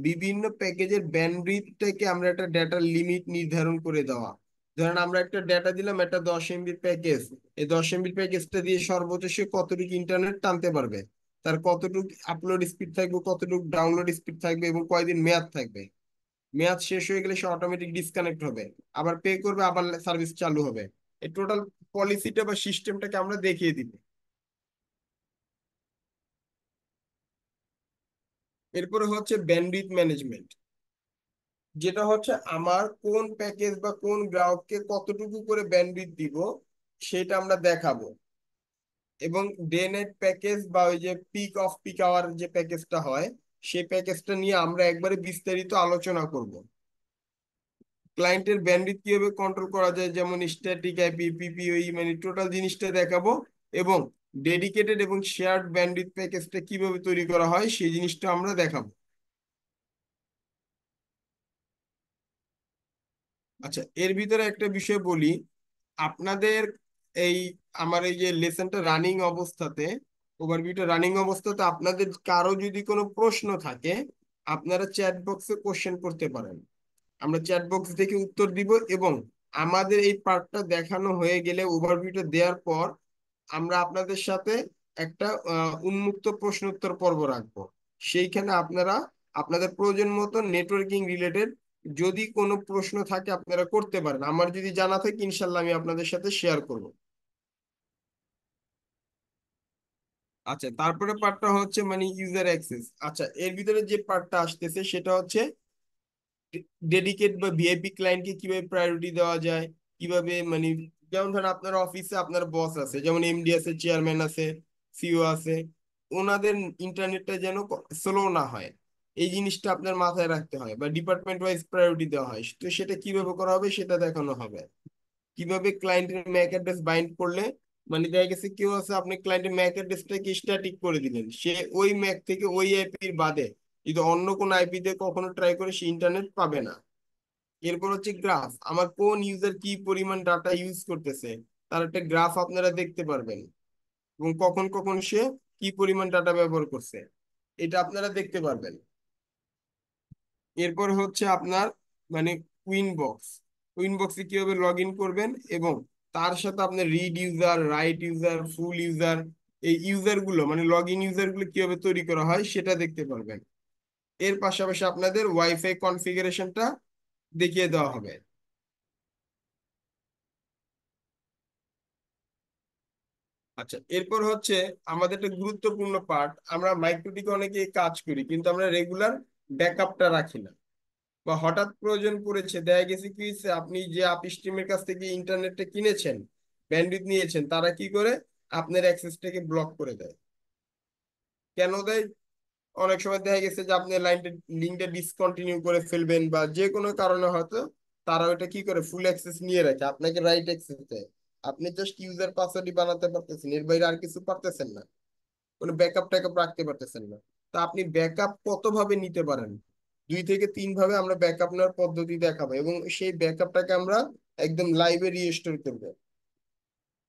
বিভিন্ন প্যাকেজের ব্যান্ডউইথটাকে আমরা একটা ডেটার লিমিট নির্ধারণ করে দেওয়া। ধরেন আমরা একটা ডেটা দিলাম, একটা 10 MB প্যাকেজ, এই 10 MB প্যাকেজটা দিয়ে সর্বোচ্চ সে কতটুকু ইন্টারনেট টানতে পারবে, তার কতটুকু আপলোড স্পিড থাকবে, কতটুকু ডাউনলোড স্পিড থাকবে এবং কয়দিন মেয়াদ থাকবে। মেয়াদ শেষ হয়ে গেলে সে অটোমেটিক ডিসকানেক্ট হবে, আবার পে করবে, আবার সার্ভিস চালু হবে। এই টোটাল পলিসিটা বা সিস্টেমটাকে আমরা দেখিয়ে দিব। এরপরে হচ্ছে ব্যান্ডউইথ ম্যানেজমেন্ট, যেটা হচ্ছে আমার কোন প্যাকেজ বা কোন গ্রাহককে কতটুকু করে ব্যান্ডউইথ দিব সেটা আমরা দেখাবো। এবং ডে নাইট প্যাকেজ বা ওই যে পিক আওয়ার যে প্যাকেজটা হয় সেই প্যাকেজটা নিয়ে আমরা একবারে বিস্তারিত আলোচনা করব। ক্লায়েন্টের ব্যান্ডউইথ কিভাবে কন্ট্রোল করা যায়, যেমন স্ট্যাটিক আইপি, পিপিওই, মানে টোটাল জিনিসটা দেখাবো। এবং ডেডিকেটেড এবং শেয়ার্ড ব্যান্ডউইথ প্যাকেজটা কিভাবে তৈরি করা হয় সেই জিনিসটা আমরা দেখাবো। আচ্ছা, এর ভিতরে একটা বিষয় বলি। আপনাদের এই আমার এই যে লেসনটা রানিং অবস্থাতে, ওভারভিউটা রানিং অবস্থাতে আপনাদের কারো যদি কোনো প্রশ্ন থাকে, আপনারা চ্যাট বক্সে কোশ্চেন করতে পারেন। আমরা চ্যাট বক্স থেকে উত্তর দিব, এবং আমাদের এই পার্টটা দেখানো হয়ে গেলে, ওভারভিউটা দেওয়ার পর আমরা আপনাদের সাথে একটা উন্মুক্ত প্রশ্ন উত্তর পর্ব রাখবো। সেইখানে আপনারা আপনাদের প্রয়োজন মতো নেটওয়ার্কিং রিলেটেড যদি কোনো প্রশ্ন থাকে আপনারা করতে পারেন। আমার যদি জানা থাকে ইনশাল্লাহ আমি আপনাদের সাথে শেয়ার করব। আচ্ছা, তারপরে পার্টটা হচ্ছে মানে ইউজার অ্যাক্সেস। আচ্ছা, এর ভিতরে যে পার্টটা আসতেছে সেটা হচ্ছে ডেডিকেট বা ভিআইপি ক্লায়েন্টকে কিভাবে প্রায়োরিটি দেওয়া যায়, কিভাবে মানে, যেমন ধরেন আপনার অফিসে আপনার বস আছে, যেমন এমডি আছে, চেয়ারম্যান আছে, সিইও আছে, ওনাদের ইন্টারনেটটা যেন স্লো না হয়, এই জিনিসটা আপনার মাথায় রাখতে হয়, বা ডিপার্টমেন্ট ওয়াইজ প্রায়োরিটি দেওয়া হয়। তো সেটা কিভাবে করা হবে সেটা দেখানো হবে। কিভাবে ক্লায়েন্টের ম্যাক অ্যাড্রেস বাইন্ড করলে, মানে দেখা গেছে কেউ আছে, আপনি ক্লায়েন্টের ম্যাক অ্যাড্রেসটাকে স্ট্যাটিক করে দিলেন, সে ওই ম্যাক থেকে ওই আইপির বাদে যদি অন্য কোন আইপি দিয়ে কখনো ট্রাই করে সে ইন্টারনেট পাবে না। এরপর হচ্ছে গ্রাফ, আমার কোন ইউজার কি পরিমাণ ডাটা ইউজ করতেছে তার একটা গ্রাফ আপনারা দেখতে পারবেন, এবং কখন কখন সে কি পরিমাণ ডাটা ব্যবহার করছে এটা আপনারা দেখতে পারবেন। এরপর হচ্ছে আপনার মানে কুইন বক্স, কুইন বক্সে কিভাবে লগ ইন করবেন, এবং তার সাথে আপনার রিড ইউজার, রাইট ইউজার, ফুল ইউজার, এই ইউজার গুলো মানে লগ ইন ইউজার গুলো কিভাবে তৈরি করা হয় সেটা দেখতে পারবেন। এর পাশাপাশি আপনাদের ওয়াইফাই কনফিগারেশনটা দেখিয়ে দেওয়া হবে। আচ্ছা, এরপর হচ্ছে আমাদের একটা গুরুত্বপূর্ণ পার্ট, আমরা মাইক্রোটিকে অনেকে কাজ করি কিন্তু আমরা রেগুলার ব্যাকআপটা রাখি না, বা হঠাৎ প্রয়োজন পড়েছে, দেখা গেছে কি হয়েছে, আপনি যে আপ স্ট্রিমের কাছ থেকে ইন্টারনেটটা কিনেছেন, ব্যান্ডউইথ নিয়েছেন, তারা কি করে আপনার অ্যাক্সেসটাকে ব্লক করে দেয়। কেন দেয়? অনেক সময় দেখা গেছে যে আপনি লিঙ্কটা ডিসকন্টিনিউ করে ফেলবেন, বা যে কোনো কারণে হয়তো তারা ওটা কি করে ফুল অ্যাক্সেস নিয়ে রাখে, আপনাকে রাইট অ্যাক্সেস দেয়। আপনি জাস্ট ইউজার পাসওয়ার্ডই বানাতে পারতেছেন, এর বাইরে আর কিছু পারতেছেন না, কোনো ব্যাকআপ ট্যাকআপ রাখতে পারতেছেন না। তা আপনি ব্যাকআপ কত ভাবে নিতে পারেন, 2 থেকে 3 ভাবে আমরা ব্যাকআপ নেওয়ার পদ্ধতি দেখাবো, এবং সেই ব্যাকআপটাকে আমরা একদম লাইভে রিস্টোর করবো,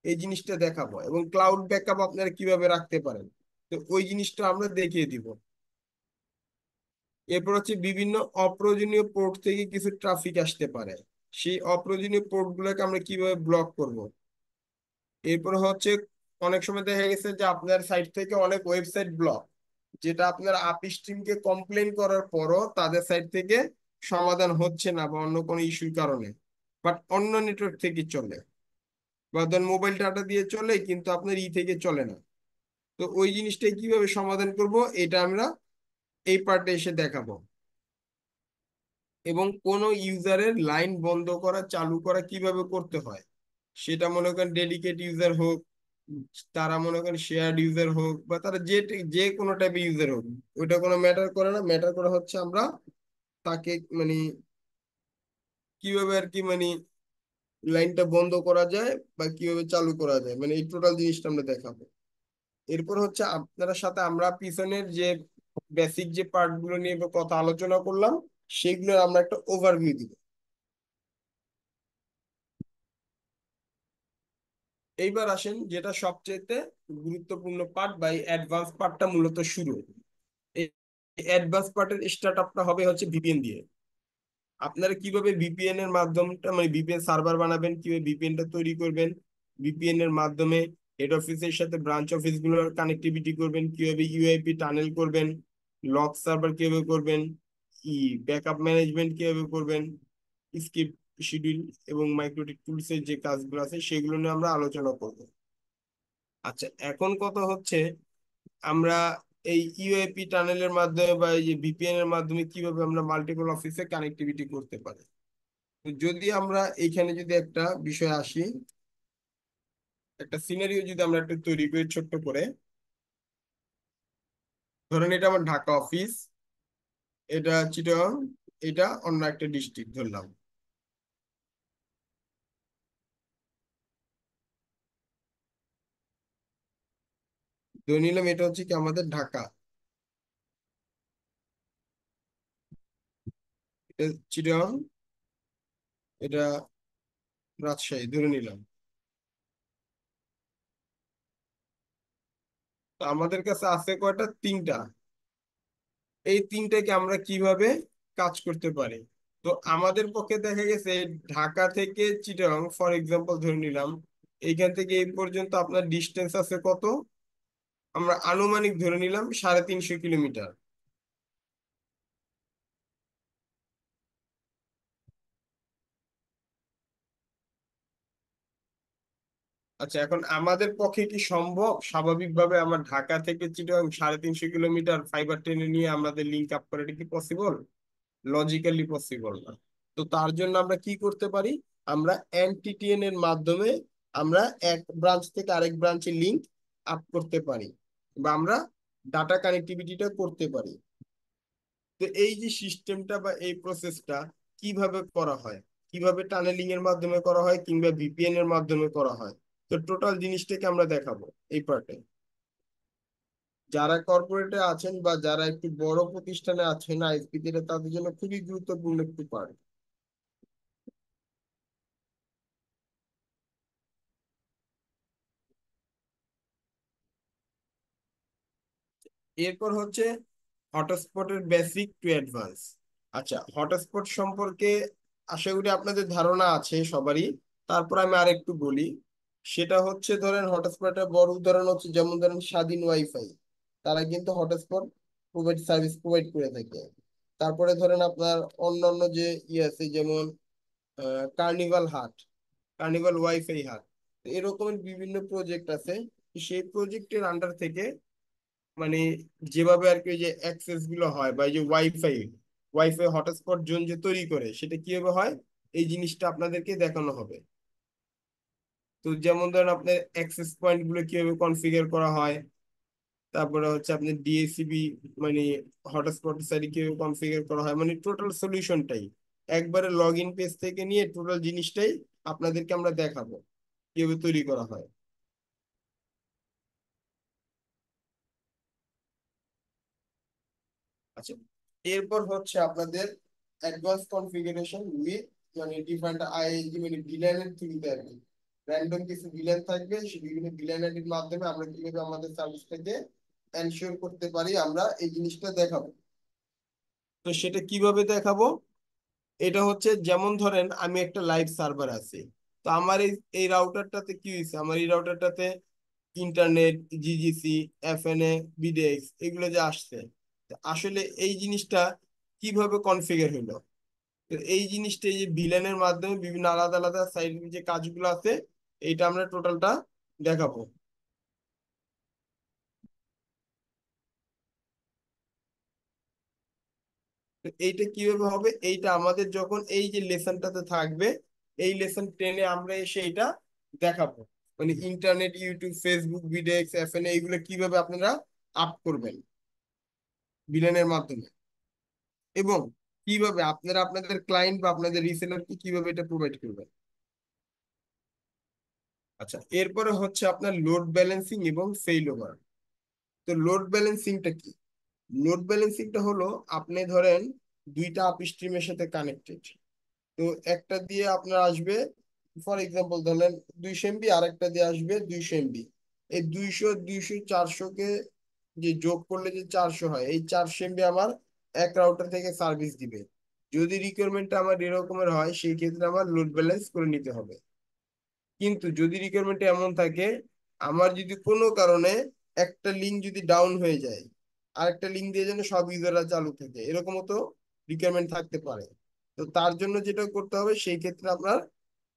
এই জিনিসটা দেখাবো, এবং ক্লাউড ব্যাকআপ আপনারা কিভাবে রাখতে পারেন, তো ওই জিনিসটা আমরা দেখিয়ে দিব। এরপর হচ্ছে বিভিন্ন অপ্রয়োজনীয় পোর্ট থেকে কিছু ট্রাফিক আসতে পারে, সেই অপ্রয়োজনীয় পোর্ট গুলোকে আমরা কিভাবে ব্লক করব। এরপর হচ্ছে অনেক সময় দেখা গেছে যে আপনার সাইট থেকে অনেক ওয়েবসাইট ব্লক, যেটা আপনার আপ স্ট্রিমকে কমপ্লেন করার পরও তাদের সাইট থেকে সমাধান হচ্ছে না, বা অন্য কোনো ইস্যুর কারণে, বাট অন্য নেটওয়ার্ক থেকে চলে, বা ধরেন মোবাইল ডাটা দিয়ে চলে কিন্তু আপনার থেকে চলে না। তো ওই জিনিসটাই কিভাবে সমাধান করব এটা আমরা এই পার্টে এসে দেখাবো। এবং কোন ইউজারের লাইন বন্ধ করা চালু করা কিভাবে করতে হয়, সেটা মনে করেন ডেডিকেট ইউজার হোক, তারা মনে করেন শেয়ার্ড ইউজার হোক, বা তারা যে যে কোনো টাইপের ইউজার হোক, ওইটা কোনো ম্যাটার করে না। ম্যাটার করে হচ্ছে আমরা তাকে মানে কিভাবে আর কি মানে লাইনটা বন্ধ করা যায় বা কিভাবে চালু করা যায়, মানে এই টোটাল জিনিসটা আমরা দেখাবো। এরপর হচ্ছে আপনার সাথে আমরা পিছনের যে বেসিক যে পার্ট গুলো নিয়ে কথা আলোচনা করলাম সেগুলো আমরা একটা ওভারভিউ দিব। এইবার আসেন যেটা সবচেয়ে গুরুত্বপূর্ণ পার্ট বা এই অ্যাডভান্স পার্টটা মূলত শুরু। এই অ্যাডভান্স পার্টের স্টার্ট আপটা হবে হচ্ছে ভিপিএন দিয়ে। আপনারা কিভাবে ভিপিএন এর মাধ্যমটা মানে ভিপিএন সার্ভার বানাবেন, কিভাবে ভিপিএনটা তৈরি করবেন, ভিপিএন এর মাধ্যমে হেড অফিসের সাথে ব্রাঞ্চ অফিস গুলোর কানেক্টিভিটি করবেন, কিভাবে ইউআইপি টানেল করবেন, লগ সার্ভার কিভাবে করবেন, ব্যাকআপ ম্যানেজমেন্ট কিভাবে করবেন, স্ক্রিপ্ট শিডিউল এবং মাইক্রোটিক টুলস এর যে কাজগুলো আছে সেগুলো নিয়ে আমরা আলোচনা করব। আচ্ছা, এখন কথা হচ্ছে আমরা এই ইউআইপি টানেলের মাধ্যমে বা এই যে ভিপিএন এর মাধ্যমে কিভাবে আমরা মাল্টিপল অফিসে কানেক্টিভিটি করতে পারি। তো যদি আমরা এইখানে যদি একটা বিষয় আসি, একটা সিনারিও যদি আমরা একটা তৈরি করি ছোট্ট করে, ধরেন এটা আমার ঢাকা অফিস, এটা চিটাগাং, এটা অন্য একটা ডিস্ট্রিক্ট ধরলাম, ধরে নিলাম এটা হচ্ছে কি আমাদের ঢাকা, এটা চিটাগাং, এটা রাজশাহী ধরে নিলাম। তো আমাদের কাছে আছে কয়টা? তিনটা। এই তিনটাকে আমরা কিভাবে কাজ করতে পারি? তো আমাদের পক্ষে দেখা গেছে ঢাকা থেকে চিটাগাং ফর এক্সাম্পল ধরে নিলাম, এইখান থেকে এই পর্যন্ত আপনার ডিস্টেন্স আছে কত? আমরা আনুমানিক ধরে নিলাম 350 কিলোমিটার। আচ্ছা, এখন আমাদের পক্ষে কি সম্ভব স্বাভাবিকভাবে আমার ঢাকা থেকে চিটাগাং 350 কিলোমিটার ফাইবার টেনে নিয়ে আমাদের লিঙ্ক আপ করা? এটা কি পসিবল? লজিক্যালি পসিবল না। তো তার জন্য আমরা কি করতে পারি? আমরা এনটিটিএন এর মাধ্যমে আমরা এক ব্রাঞ্চ থেকে আরেক ব্রাঞ্চে লিংক আপ করতে পারি, বা আমরা ডাটা কানেক্টিভিটিটা করতে পারি। তো এই যে সিস্টেমটা বা এই প্রসেসটা কিভাবে করা হয়, কিভাবে টানেলিং এর মাধ্যমে করা হয় কিংবা ভিপিএন এর মাধ্যমে করা হয়, তো টোটাল জিনিসটাকে আমরা দেখাবো এই পার্টে। যারা কর্পোরেটে আছেন বা যারা একটু বড় প্রতিষ্ঠানে আছেন আইএসপি তে, তাদের জন্য খুবই গুরুত্বপূর্ণ একটি পার্ট। এরপর হচ্ছে হটস্পটের বেসিক টু অ্যাডভান্স। আচ্ছা, হটস্পট সম্পর্কে আশা করি আপনাদের ধারণা আছে সবারই। তারপর আমি আরেকটু বলি। সেটা হচ্ছে ধরেন হটস্পটের বড় উদাহরণ হচ্ছে যেমন ধরেন স্বাধীন ওয়াইফাই, তারা কিন্তু হটস্পট সার্ভিস প্রোভাইড করে থাকে। তারপরে ধরেন আপনার অন্যান্য যে আছে যেমন কার্নিভাল হাট, কার্নিভাল ওয়াইফাই হাট, এরকমের বিভিন্ন প্রজেক্ট আছে। সেই প্রজেক্টের আন্ডার থেকে মানে যেভাবে আর কি ওই যে অ্যাক্সেস গুলো হয় বা এই যে ওয়াইফাই ওয়াইফাই হটস্পট জোন যে তৈরি করে সেটা কিভাবে হয়, এই জিনিসটা আপনাদেরকে দেখানো হবে। তো যেমন ধরেন আপনার অ্যাক্সেস পয়েন্ট গুলো কিভাবে কনফিগার করা হয়, তারপরে হচ্ছে আপনার ডিএসসিবি মানে হটস্পট সাইডে কিভাবে কনফিগার করা হয়, মানে টোটাল সলিউশনটাই একবারে লগ ইন পেজ থেকে নিয়ে টোটাল জিনিসটাই আপনাদেরকে আমরা দেখাবো কিভাবে তৈরি করা হয়। আচ্ছা, এরপর হচ্ছে আপনাদের অ্যাডভান্স কনফিগারেশন উইথ মানে ডিফারেন্ট আইএসডি মানে ভিলানের থ্রুতে আর কি। র্যান্ডম কিছু ভিলেন থাকবে, সেই বিভিন্ন ভিলানের মাধ্যমে আমরা কিভাবে আমাদের সার্ভিসটাকে এনশিওর করতে পারি আমরা এই জিনিসটা দেখাবো। তো সেটা কিভাবে দেখাবো? এটা হচ্ছে যেমন ধরেন আমি একটা লাইভ সার্ভার আছে, তো আমার এই রাউটারটাতে কি হয়েছে, আমার এই রাউটারটাতে ইন্টারনেট, জিজিসি, এফএনএ, বিডিএক্স এগুলো যে আসছে, তো আসলে এই জিনিসটা কিভাবে কনফিগার হলো? তো এই জিনিসটা এই যে ভিলেনের মাধ্যমে বিভিন্ন আলাদা আলাদা সাইডের যে কাজগুলো আছে, এইটা আমরা টোটালটা দেখাবো। তো এইটা কিভাবে হবে, এইটা আমাদের যখন এই যে লেসনটাতে থাকবে, এই লেসন টেনে আমরা এসে এটা দেখাবো। মানে ইন্টারনেট, ইউটিউব, ফেসবুক, বিডেক্স, এফএনএ এইগুলো কিভাবে আপনারা আপ করবেন ভিলেনের মাধ্যমে, এবং কিভাবে আপনারা আপনাদের ক্লায়েন্ট বা আপনাদের রিসেলারকে কিভাবে এটা প্রোভাইড করবেন। আচ্ছা, এরপরে হচ্ছে আপনার লোড ব্যালেন্সিং এবং ফেইল ওভার। তো লোড ব্যালেন্সিংটা কি? লোড ব্যালেন্সিংটা হলো আপনি ধরেন দুইটা আপ স্ট্রিমের সাথে কানেক্টেড। তো একটা দিয়ে আপনার আসবে ফর এক্সাম্পল ধরেন 200 MB, আর একটা দিয়ে আসবে 200 MB। এই 200 200 400 কে যে যোগ করলে যে 400 হয়, এই 400 MB আমার এক রাউটার থেকে সার্ভিস দিবে। যদি রিকোয়ারমেন্টটা আমার এরকমের হয় সেই ক্ষেত্রে আমার লোড ব্যালেন্স করে নিতে হবে। কিন্তু যদি রিকোয়ারমেন্ট এমন থাকে, আমার যদি কোনো কারণে একটা লিঙ্ক যদি ডাউন হয়ে যায়, আরেকটা লিঙ্ক দিয়ে যেন সব ইউজাররা চালু থাকে, এরকমও তো রিকোয়ারমেন্ট থাকতে পারে। তো তার জন্য যেটা করতে হবে সেই ক্ষেত্রে আপনার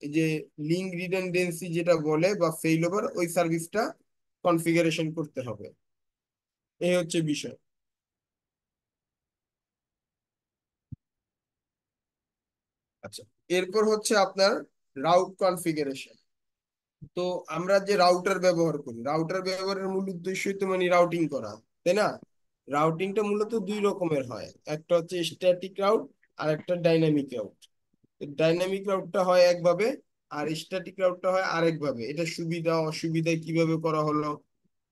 এই যে লিঙ্ক রিডান্ডেন্সি যেটা বলে বা ফেইলওভার, ওই সার্ভিসটা কনফিগারেশন করতে হবে। এই হচ্ছে বিষয়। আচ্ছা, এরপর হচ্ছে আপনার রাউট কনফিগারেশন। তো আমরা যে রাউটার ব্যবহার করি, রাউটার ব্যবহারের মূল উদ্দেশ্যই তো মানে রাউটিং করা, তাই না? রাউটিংটা মূলত দুই রকমের হয়, একটা হচ্ছে স্ট্যাটিক রাউট আর একটা ডাইনামিক রাউট। ডাইনামিক রাউটটা হয় একভাবে আর স্ট্যাটিক রাউটটা হয় আরেকভাবে। এটা সুবিধা অসুবিধা কিভাবে করা হলো,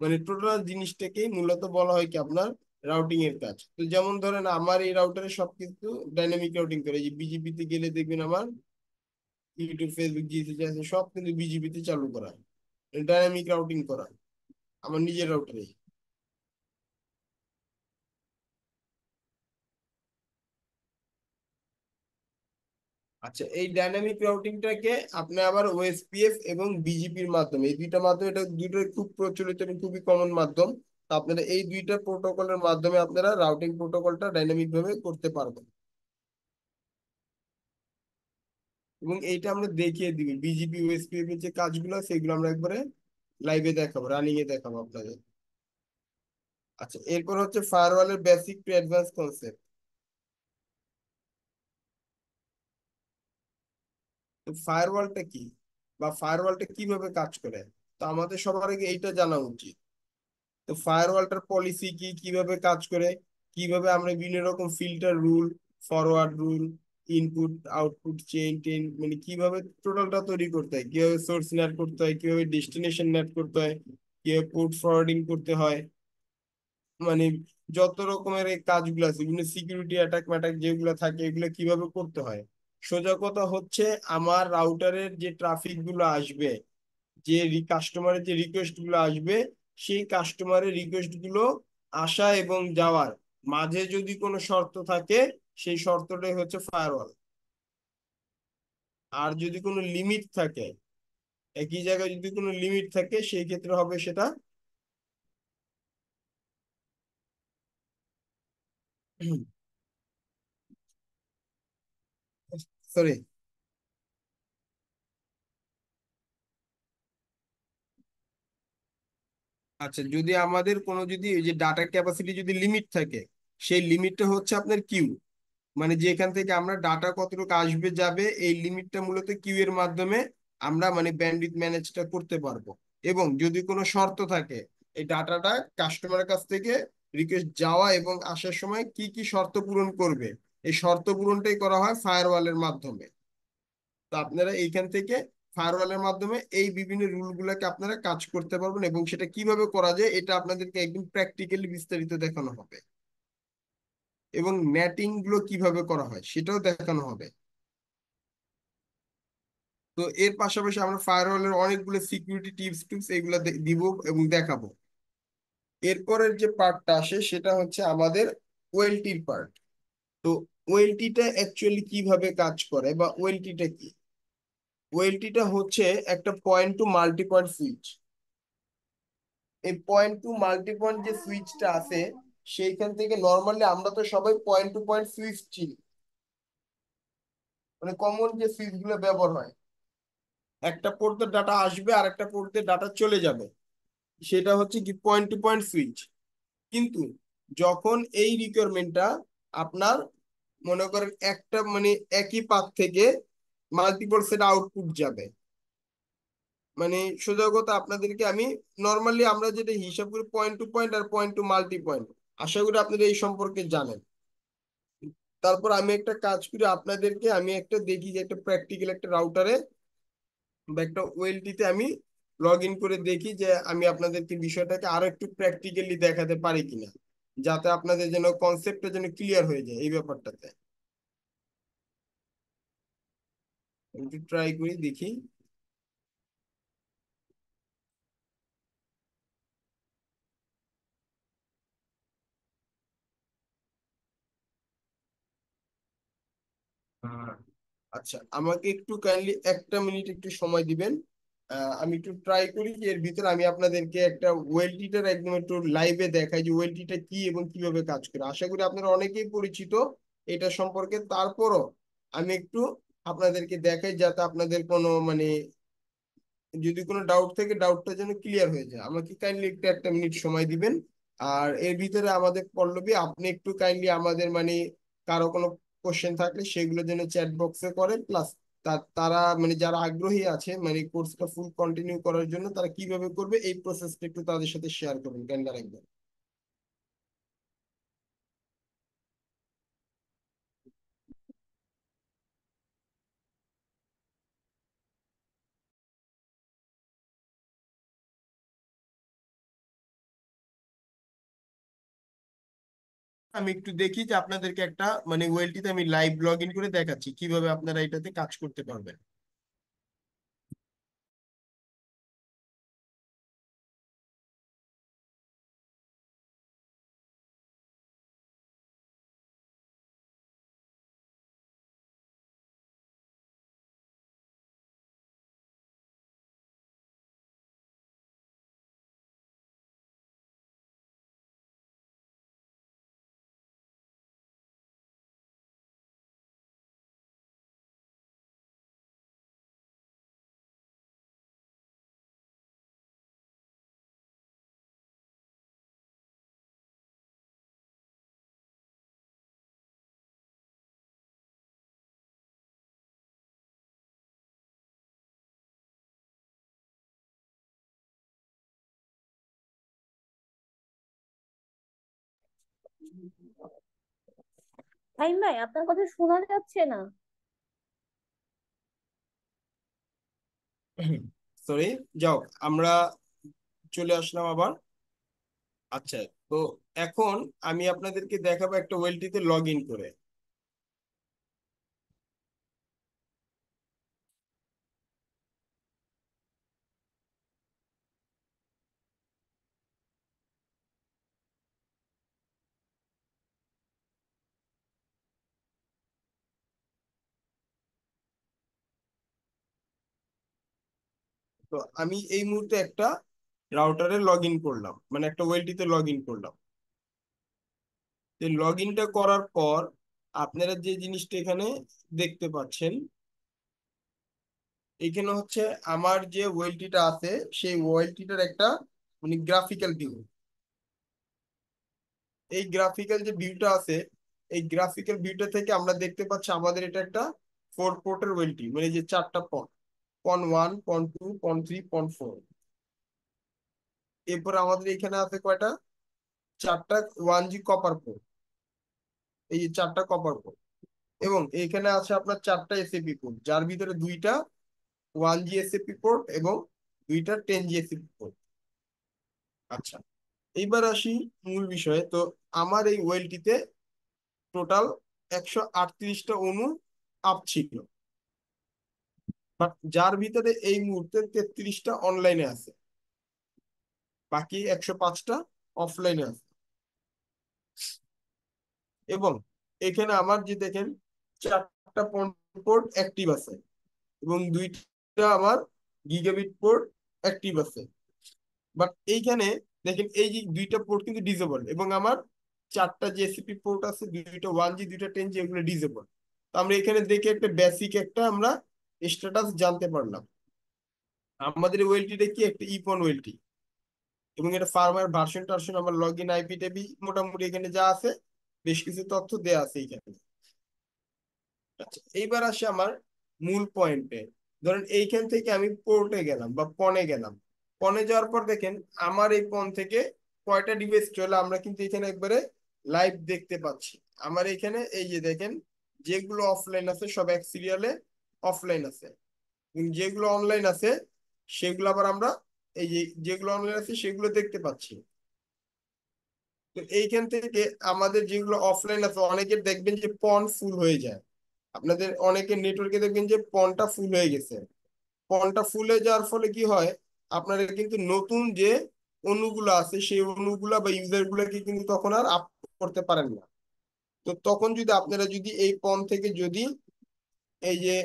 মানে টোটাল জিনিসটাকেই মূলত বলা হয় কি আপনার রাউটিং এর কাজ। তো যেমন ধরেন আমার এই রাউটারে সবকিছু ডাইনামিক রাউটিং করে, এই যে বিজিপিতে গেলে দেখবেন আমার ইউটিউব, ফেসবুক, জিসিসি আছে সব কিন্তু বিজিপিতে চালু করা, ডাইনামিক রাউটিং করা আমার নিজের রাউটারে। আচ্ছা, এই ডাইনামিক রাউটিংটাকে আপনি আবার ওএসপিএফ এবং বিজিপির মাধ্যমে, এই দুইটা মাধ্যমে, এটা দুটোই খুব প্রচলিত এবং খুবই কমন মাধ্যম। তো আপনারা এই দুইটা প্রোটোকলের মাধ্যমে আপনারা রাউটিং প্রোটোকলটা ডাইনামিক ভাবে করতে পারবেন। এবং এইটা আমরা দেখিয়ে দিবি বিজিপি ওএসপিএফ এর যে কাজগুলো সেগুলো আমরা একবারে লাইভে দেখাবো, রানিং এ দেখাবো আপনাদের। আচ্ছা, এরপর হচ্ছে ফায়ারওয়ালের বেসিক টু অ্যাডভান্স কনসেপ্ট। তো ফায়ারওয়ালটা কি বা ফায়ারওয়ালটা কিভাবে কাজ করে, তো আমাদের সবার আগে এইটা জানা উচিত। তো ফায়ারওয়ালটার পলিসি কি, কিভাবে কাজ করে, কিভাবে আমরা বিভিন্ন রকম filter rule, forward rule, input output chain ten, মানে কিভাবে টোটালটা তৈরি করতে হয়, কিভাবে সোর্স নেট করতে হয়, কিভাবে ডেস্টিনেশন নেট করতে হয়, কিভাবে পোর্ট ফরওয়ার্ডিং করতে হয়, মানে যত রকমের এই কাজগুলো আছে, বিভিন্ন সিকিউরিটি অ্যাটাক ম্যাটাক যেগুলো থাকে এগুলো কিভাবে করতে হয়। সোজা কথা হচ্ছে আমার রাউটারের যে ট্রাফিক গুলো আসবে, যে কাস্টমারের যে রিকোয়েস্ট গুলো আসবে, সেই কাস্টমারের রিকোয়েস্ট গুলো আসা এবং যাওয়ার মাঝে যদি কোনো শর্ত থাকে, সেই শর্তটাই হচ্ছে ফায়ারওয়াল। আর যদি কোনো লিমিট থাকে, একই জায়গায় যদি কোনো লিমিট থাকে, সেই ক্ষেত্রে হবে সেটা সরি, আচ্ছা, যদি আমাদের কোনো যদি এই যে ডাটা ক্যাপাসিটি যদি লিমিট থাকে, সেই লিমিটটা হচ্ছে আপনার কিউ, মানে যেখান থেকে আমরা ডাটা কতটুকু আসবে যাবে, এই লিমিটটা মূলত কিউ এর মাধ্যমে আমরা মানে ব্যান্ডউইথ ম্যানেজটা করতে পারবো। এবং যদি কোনো শর্ত থাকে, এই ডাটাটা কাস্টমারের কাছ থেকে রিকোয়েস্ট যাওয়া এবং আসার সময় কি কি শর্ত পূরণ করবে, এই শর্ত পূরণটাই করা হয় ফায়ারওয়ালের মাধ্যমে। তো আপনারা এইখান থেকে ফায়ারওয়ালের মাধ্যমে এই বিভিন্ন রুল গুলাকে আপনারা কাজ করতে পারবেন, এবং সেটা কিভাবে করা যায় এটা আপনাদেরকে একদম প্র্যাকটিক্যালি বিস্তারিত দেখানো হবে। এবং নেটিং গুলো কিভাবে করা হয় সেটাও দেখানো হবে। তো এর পাশাপাশি আমরা ফায়ারওয়ালের অনেকগুলো সিকিউরিটি টিপস টিপস এগুলো দিব এবং দেখাবো। এরপরের যে পার্টটা আসে সেটা হচ্ছে আমাদের ওএলটির পার্ট। তো ওএলটিটা অ্যাকচুয়ালি কিভাবে কাজ করে বা ওএলটিটা কি? ওএলটিটা হচ্ছে একটা point to multi point switch. এই পয়েন্ট টু মাল্টি পয়েন্ট যে সুইচটা আছে, সেইখান থেকে নর্মালি আমরা তো সবাই পয়েন্ট টু পয়েন্ট সুইচ চিনি, মানে কমন যে সুইচ গুলো ব্যবহার হয়, একটা পোর্টে ডাটা আসবে আর একটা পোর্টে ডাটা চলে যাবে, সেটা হচ্ছে কি পয়েন্ট টু পয়েন্ট সুইচ। কিন্তু যখন এই রিকোয়ারমেন্টটা আপনার মনে করেন একটা মানে একই পাথ থেকে মাল্টিপল সেট আউটপুট যাবে, মানে সোজা কথা আপনাদেরকে আমি নর্মালি আমরা যেটা হিসাব করি point two point R point to multi point, আশা করি আপনারা এই সম্পর্কে জানেন। তারপর আমি একটা কাজ করি, আপনাদেরকে আমি একটা দেখি যে একটা প্র্যাকটিক্যাল একটা রাউটারে বা একটা ওএলটিতে আমি লগ ইন করে দেখি যে আমি আপনাদেরকে বিষয়টাকে আরো একটু প্র্যাকটিক্যালি দেখাতে পারি কিনা, যাতে আপনাদের যেন কনসেপ্টটা যেন ক্লিয়ার হয়ে যায় এই ব্যাপারটাতে। আমি একটু ট্রাই করি দেখি। আহ, আচ্ছা, আমাকে একটু কাইন্ডলি একটা মিনিট একটু সময় দিবেন। আমি একটু ট্রাই করি যে এর ভিতরে আমি আপনাদেরকে একটা ওয়েলটিটার একদম একটু লাইভে দেখাই যে ওয়েলটিটা কি এবং কিভাবে কাজ করে। আশা করি আপনারা অনেকেই পরিচিত এটা সম্পর্কে, তারপরও আমি একটু আপনাদেরকে দেখাই যাতে আপনাদের কোনো মানে যদি কোনো ডাউট থাকে ডাউটটা যেন ক্লিয়ার হয়ে যায়। আমাকে কাইন্ডলি একটু একটা মিনিট সময় দিবেন। আর এর ভিতরে আমাদের পল্লবী আপনি একটু কাইন্ডলি আমাদের মানে কারো কোনো কোশ্চেন থাকলে সেগুলো যেন চ্যাট বক্সে করে, প্লাস তারা মানে যারা আগ্রহী আছে মানে কোর্সটা ফুল কন্টিনিউ করার জন্য তারা কিভাবে করবে এই প্রসেসটা একটু তাদের সাথে শেয়ার করবেন কাইন্ডলি একবার। আমি একটু দেখি যে আপনাদেরকে একটা মানে ওয়েলটিতে আমি লাইভ লগ ইন করে দেখাচ্ছি কিভাবে আপনারা এটাতে কাজ করতে পারবেন। ফাহিম ভাই, আপনার কথা শোনা যাচ্ছে না। সরি, যাও, আমরা চলে আসলাম আবার। আচ্ছা, তো এখন আমি আপনাদেরকে দেখাবো একটা ওয়েলটিতে লগ ইন করে। তো আমি এই মুহূর্তে একটা রাউটারে লগ ইন করলাম, মানে একটা ওয়েলটিতে লগ ইন করলাম। লগ ইনটা করার পর আপনারা যে জিনিসটা এখানে দেখতে পাচ্ছেন, এখানে হচ্ছে আমার যে ওয়েলটিটা আছে সেই ওয়েলটিটার একটা মানে গ্রাফিক্যাল ভিউ। এই গ্রাফিক্যাল যে ভিউটা আছে, এই গ্রাফিক্যাল ভিউটা থেকে আমরা দেখতে পাচ্ছি আমাদের এটা একটা 4 পোর্টের ওয়েলটি, মানে যে 4টা পন, পন 1, পন 2, পন 3, পন 4। এরপর আমাদের এখানে আছে কয়টা, 4টা 1G কপার পোর্ট, এই যে 4টা কপার পোর্ট। এবং এখানে আছে আপনার 4টা এসএপি পোর্ট, যার ভিতরে 2টা 1G এসএপি পোর্ট এবং 2টা 10G এসএপি পোর্ট। আচ্ছা, এইবার আসি মূল বিষয়ে। তো আমার এই ওয়েলটিতে টোটাল 138টা অণু আপ ছিল, বাট যার ভিতরে এই মুহূর্তে 33টা অনলাইনে আছে, বাকি 105টা অফলাইনে আছে। এবং এখানে আমার যে দেখেন 4টা পোর্ট অ্যাক্টিভ আছে এবং 2টা আমার গিগাবিট পোর্ট অ্যাক্টিভ আছে। বাট এইখানে দেখেন এই যে 2টা পোর্ট কিন্তু ডিসেবল, এবং আমার 4টা জেসিপি পোর্ট আছে, 2টা 1G 2টা 10G, এগুলো ডিসেবল। তো আমরা এখানে দেখে একটা বেসিক একটা আমরা স্ট্যাটাস জানতে পারলাম। আমাদের ওয়েলটিটা কি, একটা ইপন ওয়েলটি, এবং এটা ফার্মার ভার্সন টার্সন, আমার লগ ইন আইপি টেবি মোটামুটি এখানে যা আছে বেশ কিছু তথ্য দেয়া আছে এখানে। আচ্ছা, এইবার আসে আমার মূল পয়েন্টে। ধরেন এইখান থেকে আমি পোর্টে গেলাম বা পনে গেলাম। পনে যাওয়ার পর দেখেন আমার এই পন থেকে কয়টা ডিভাইস চলে আমরা কিন্তু এখানে একবারে লাইভ দেখতে পাচ্ছি। আমার এখানে এই যে দেখেন, যেগুলো অফলাইন আছে সব এক সিরিয়ালে অফলাইন আছে, এবং যেগুলো অনলাইন আছে সেগুলো আবার আমরা এই যে যেগুলো অনলাইন আছে সেগুলো দেখতে পাচ্ছি। তো এইখান থেকে আমাদের যেগুলো অফলাইন আছে, অনেকের দেখবেন যে পন ফুল হয়ে যায়। আপনাদের অনেকের নেটওয়ার্কে দেখবেন যে পনটা ফুল হয়ে গেছে। পনটা ফুল হয়ে যাওয়ার ফলে কি হয়, আপনারা কিন্তু নতুন যে অণুগুলো আছে সেই অণুগুলা বা ইউজার গুলাকে কিন্তু তখন আর আপ করতে পারেন না। তো তখন যদি আপনারা যদি এই পন থেকে যদি এই যে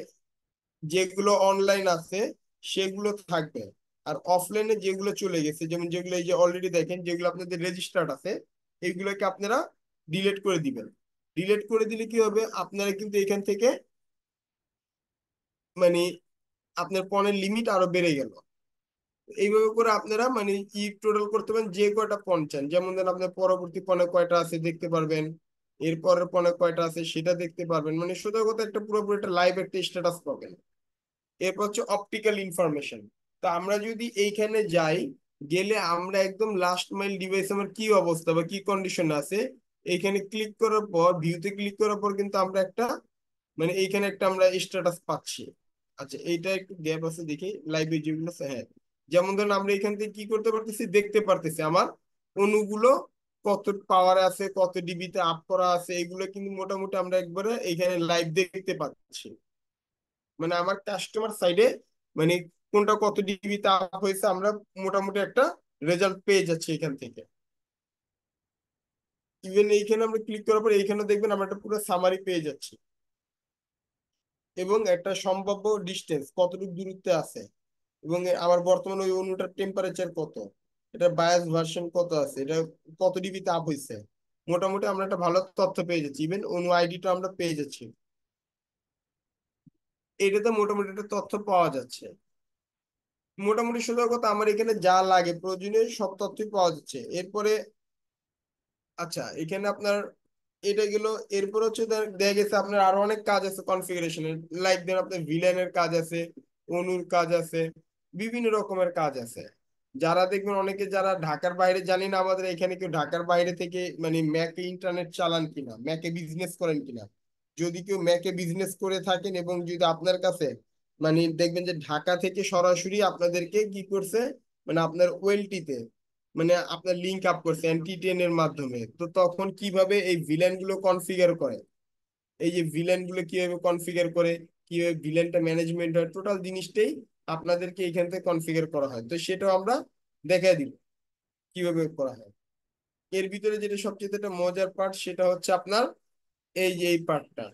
যেগুলো অনলাইন আছে সেগুলো থাকবে, আর অফলাইনে যেগুলো চলে গেছে, যেমন যেগুলো এই যে অলরেডি দেখেন যেগুলো আপনাদের রেজিস্টার্ড আছে, এইগুলোকে আপনারা ডিলিট করে দিবেন। ডিলিট করে দিলে কি হবে, আপনারা কিন্তু এখান থেকে মানে আপনার পণের লিমিট আরো বেড়ে গেল। এইভাবে করে আপনারা মানে ই টোটাল করতে পারেন, যে কয়টা পণ চান। যেমন ধরেন আপনার পরবর্তী পণে কয়টা আছে দেখতে পারবেন, এরপরের পণে কয়টা আছে সেটা দেখতে পারবেন, মানে সোজা কথা একটা পুরোপুরি একটা লাইভ একটা স্ট্যাটাস পাবেন। এরপর হচ্ছে অপটিক্যাল ইনফরমেশন। তা আমরা যদি এইখানে যাই, গেলে আমরা একদম লাস্ট মাইল ডিভাইস আমার কি অবস্থা বা কি কন্ডিশন আছে, এইখানে ক্লিক করার পর, ভিউতে ক্লিক করার পর কিন্তু আমরা একটা মানে এইখানে একটা আমরা স্ট্যাটাস পাচ্ছি। আচ্ছা, এইটা একটু গ্যাপ আছে দেখি লাইভে যেগুলো আছে, হ্যাঁ। যেমন ধরুন আমরা এখান থেকে কি করতে পারতেছি, দেখতে পারতেছি আমার অণুগুলো কত পাওয়ার আছে, কত ডিবিতে আপ করা আছে, এগুলো কিন্তু মোটামুটি আমরা একবারে এইখানে লাইভ দেখতে পাচ্ছি। মানে আমার কাস্টমার সাইডে মানে কোনটা কত ডিবিতে আপ হয়েছে আমরা মোটামুটি একটা রেজাল্ট পেয়ে যাচ্ছি এখান থেকে। ইভেন এইখানে আমরা ক্লিক করার পর এইখানে দেখবেন আমরা একটা পুরো সামারি পেয়ে যাচ্ছি, এবং একটা সম্ভাব্য ডিস্টেন্স কতটুকু দূরত্বে আছে, এবং আমার বর্তমানে ওই অণুটার টেম্পারেচার কত, এটা বায়াস ভার্সন কত আছে, এটা কত ডিবিতে আপ হয়েছে। মোটামুটি আমরা একটা ভালো তথ্য পেয়ে যাচ্ছি, ইভেন অণু আইডিটা আমরা পেয়ে যাচ্ছি। এটাতে মোটামুটি একটা তথ্য পাওয়া যাচ্ছে। মোটামুটি সোজা কথা আমার এখানে যা লাগে প্রয়োজনীয় সব তথ্যই পাওয়া যাচ্ছে। এরপরে আচ্ছা, এখানে আপনার এটা গেল। এরপর হচ্ছে দেখা গেছে আপনার আরো অনেক কাজ আছে কনফিগারেশনের, লাইক দেন আপনার ভিলেনের কাজ আছে, অনুর কাজ আছে, বিভিন্ন রকমের কাজ আছে। যারা দেখবেন অনেকে যারা ঢাকার বাইরে, জানি না আমাদের এখানে কেউ ঢাকার বাইরে থেকে মানে ম্যাকে ইন্টারনেট চালান কিনা, ম্যাকে বিজনেস করেন কিনা। যদি কেউ ম্যাকে বিজনেস করে থাকেন এবং যদি আপনার কাছে মানে দেখবেন যে ঢাকা থেকে সরাসরি আপনাদেরকে কি করছে, মানে আপনার ওয়েলটিতে মানে আপনার লিঙ্ক আপ করছে NT10 এর মাধ্যমে, তো তখন কিভাবে এই ভিলেন গুলো কনফিগার করে, এই যে ভিলেন গুলো কিভাবে কনফিগার করে, কিভাবে ভিলেনটা ম্যানেজমেন্ট হয়, টোটাল জিনিসটাই আপনাদেরকে এখান থেকে কনফিগার করা হয়। তো সেটাও আমরা দেখাই দিব কিভাবে করা হয়। এর ভিতরে যেটা সবচেয়ে একটা মজার পার্ট সেটা হচ্ছে আপনার এই যে এই পার্টটা,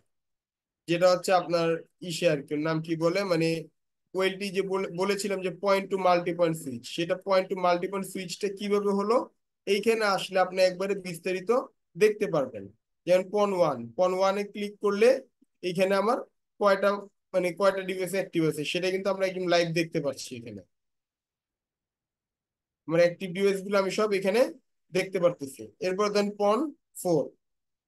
যেটা হচ্ছে আপনার ইসে আর কি নাম কি বলে মানে ওয়েলটি যে বলেছিলাম যে point to multi point switch, সেটা পয়েন্ট টু মাল্টি পয়েন্ট সুইচটা কিভাবে হলো এইখানে আসলে আপনি একবারে বিস্তারিত দেখতে পারবেন। যেমন পন ওয়ানে ক্লিক করলে এইখানে আমার কয়টা মানে কয়টা ডিভাইস অ্যাক্টিভ আছে সেটা কিন্তু আমরা একদম লাইভ দেখতে পাচ্ছি এখানে। আমার অ্যাক্টিভ ডিভাইস গুলো আমি সব এখানে দেখতে পারতেছি। এরপর দেন পন 4,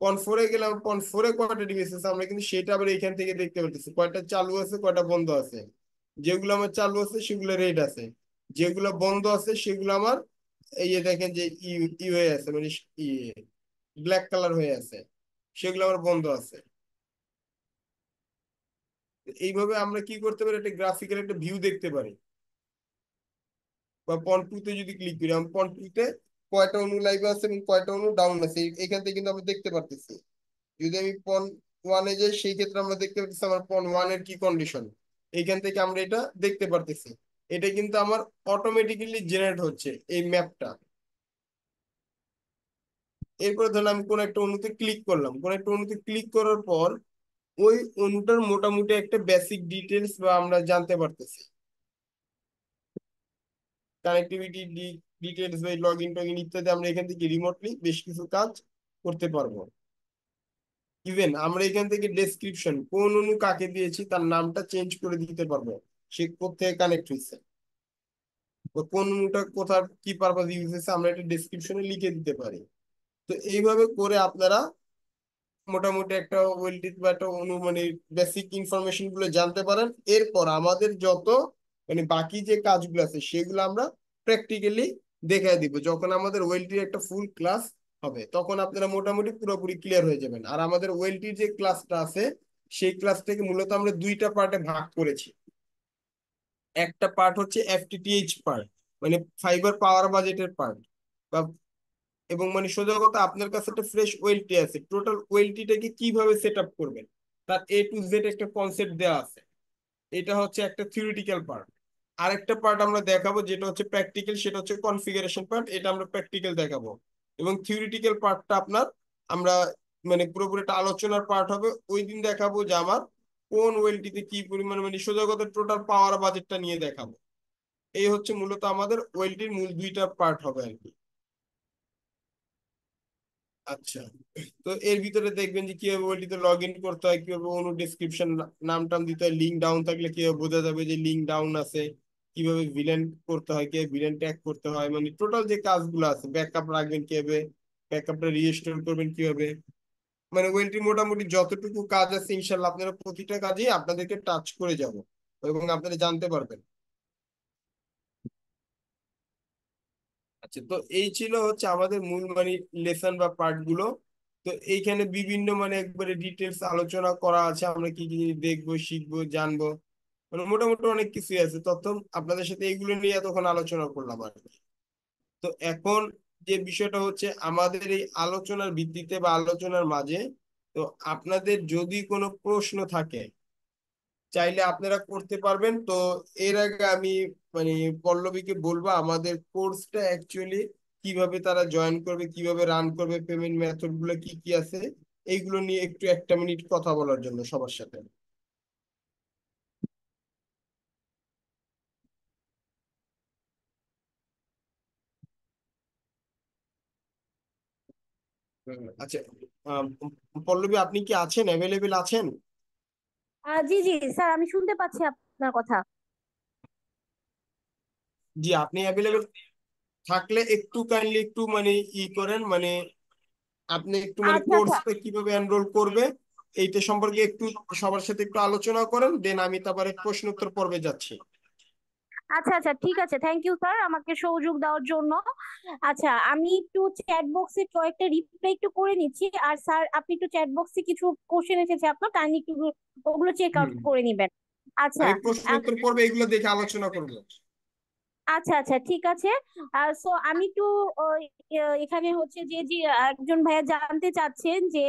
পন 4-এ গেলাম, পন 4-এ কয়টা ডিভাইস আছে আমরা কিন্তু সেটা আবার এখান থেকে দেখতে পারতেছি, কয়টা চালু আছে কয়টা বন্ধ আছে। যেগুলো আমার চালু আছে সেগুলো রেড আছে, যেগুলো বন্ধ আছে সেগুলো আমার এই যে দেখেন যে ই ই হয়ে আছে মানে ব্ল্যাক কালার হয়ে আছে, সেগুলো আমার বন্ধ আছে। এইভাবে আমরা কি করতে পারি, একটা গ্রাফিক্যাল একটা ভিউ দেখতে পারি। বা পন 2-তে যদি ক্লিক করি, আমি পন 2-তে কয়টা অণু লাইভে আছে এবং কয়টা অণু ডাউন আছে এখান থেকে কিন্তু আমরা দেখতে পারতেছি। যদি আমি পন 1-এ যাই সেই ক্ষেত্রে আমরা দেখতে পাচ্ছি আমার পন 1-এর কি কন্ডিশন, এইখান থেকে আমরা এটা দেখতে পারতেছি। এটা কিন্তু আমার অটোমেটিক্যালি জেনারেট হচ্ছে এই ম্যাপটা। এরপরে ধরলাম আমি কোন একটা অণুতে ক্লিক করলাম, কোন একটা অণুতে ক্লিক করার পর ওই অণুটার মোটামুটি একটা বেসিক ডিটেলস বা আমরা জানতে পারতেছি, কানেক্টিভিটি ডিটেলস বা লগ ইন টগ ইন ইত্যাদি আমরা এখান থেকে রিমোটলি বেশ কিছু কাজ করতে পারবো। ইভেন আমরা এখান থেকে ডেসক্রিপশন কোন অণু কাকে দিয়েছি তার নামটা চেঞ্জ করে দিতে পারবো, সে কোথায় কানেক্ট হয়েছে বা কোন অণুটা কোথার কি পারপাস ইউজ হয়েছে আমরা এটা ডেসক্রিপশনে লিখে দিতে পারি। তো এইভাবে করে আপনারা মোটামুটি একটা ওয়েলডিট বা একটা মানে বেসিক ইনফরমেশন গুলো জানতে পারেন। এরপর আমাদের যত মানে বাকি যে কাজগুলো আছে সেগুলো আমরা প্র্যাকটিক্যালি দেখায় দিব। যখন আমাদের ওয়েলটির একটা ফুল ক্লাস হবে তখন আপনারা মোটামুটি পুরোপুরি ক্লিয়ার হয়ে যাবেন। আর আমাদের ওয়েলটির যে ক্লাসটা আছে সেই ক্লাসটাকে মূলত আমরা দুইটা পার্টে ভাগ করেছি। একটা পার্ট হচ্ছে FTTH পার্ট, মানে ফাইবার পাওয়ার বাজেটের পার্ট, বা এবং মানে সোজা কথা আপনার কাছে একটা ফ্রেশ ওয়েলটি আছে, টোটাল ওয়েলটিটাকে কিভাবে সেট আপ করবেন তার A to Z একটা কনসেপ্ট দেওয়া আছে। এটা হচ্ছে একটা থিওরিটিক্যাল পার্ট। আরেকটা পার্ট আমরা দেখাবো যেটা হচ্ছে প্র্যাকটিক্যাল, সেটা হচ্ছে কনফিগারেশন পার্ট, এটা আমরা প্র্যাকটিক্যাল দেখাবো। এবং থিওরিটিক্যাল পার্টটা আপনার আমরা মানে পুরোপুরি একটা আলোচনার পার্ট হবে, ওই দিন দেখাবো যে আমার কোন ওয়েলটিতে কি পরিমাণ মানে সোজা কথা টোটাল পাওয়ার বাজেটটা নিয়ে দেখাবো। এই হচ্ছে মূলত আমাদের ওয়েলটির মূল দুইটা পার্ট হবে আর কি। আচ্ছা, তো এর ভিতরে দেখবেন যে কিভাবে ওইটিতে লগ ইন করতে হয়, কিভাবে অনু ডেসক্রিপশন নাম টাম দিতে হয়, লিঙ্ক ডাউন থাকলে কিভাবে বোঝা যাবে যে লিঙ্ক ডাউন আছে, কিভাবে ভিলেন করতে হয়, কিভাবে ভিলেন ট্যাগ করতে হয়, মানে টোটাল যে কাজগুলো আছে, ব্যাকআপ রাখবেন কিভাবে, ব্যাকআপটা রিস্টোর করবেন কিভাবে, মানে ওয়েলটি মোটামুটি যতটুকু কাজ আছে ইনশাল্লাহ আপনারা প্রতিটা কাজেই আপনাদেরকে টাচ করে যাব এবং আপনারা জানতে পারবেন। আচ্ছা, তো এই ছিল হচ্ছে আমাদের মূল মানে লেসন বা পার্ট গুলো। তো এইখানে বিভিন্ন মানে একবারে ডিটেলস আলোচনা করা আছে, আমরা কি কি জিনিস দেখবো শিখবো জানবো, মানে মোটামুটি অনেক কিছুই আছে তথ্য। আপনাদের সাথে এইগুলো নিয়ে এতক্ষণ আলোচনা করলাম আর কি। তো এখন যে বিষয়টা হচ্ছে আমাদের এই আলোচনার ভিত্তিতে বা আলোচনার মাঝে, তো আপনাদের যদি কোনো প্রশ্ন থাকে চাইলে আপনারা করতে পারবেন। তো এর আগে আমি মানে পল্লবীকে বলবো আমাদের কোর্সটা অ্যাকচুয়ালি কিভাবে তারা জয়েন করবে, কিভাবে রান করবে, পেমেন্ট মেথড গুলো কি কি আছে, এইগুলো নিয়ে একটু 1টা মিনিট কথা বলার জন্য সবার সাথে। আচ্ছা, আহ, পল্লবী আপনি কি আছেন, অ্যাভেলেবেল আছেন? জি জি স্যার, আমি শুনতে পাচ্ছি আপনার কথা। জি, আপনি অ্যাভেলেবেল থাকলে একটু কাইন্ডলি একটু মানে করেন মানে আপনি একটু মানে আচ্ছা আচ্ছা। কোর্সটা কিভাবে এনরোল করবে এইটা সম্পর্কে একটু সবার সাথে একটু আলোচনা করেন, দেন আমি তারপরে প্রশ্ন উত্তর পর্বে যাচ্ছি। আচ্ছা আচ্ছা, ঠিক আছে, থ্যাংক ইউ স্যার আমাকে সহযোগ দেওয়ার জন্য। আচ্ছা, আমি একটু চ্যাট বক্সে কয়েকটা রিপ্লাই একটু করে নিচ্ছি। আর স্যার, আপনি একটু চ্যাট বক্সে কিছু কোশ্চেন এসেছে আপনার, কাইন্ডলি একটু ওগুলো চেক আউট হুম, করে নিবেন। আচ্ছা। আমি প্রশ্ন উত্তর পর্বে এগুলো দেখে আলোচনা করবো। আচ্ছা আচ্ছা, ঠিক আছে। সো আমি একটু এখানে হচ্ছে যে যে একজন ভাইয়া জানতে চাচ্ছেন যে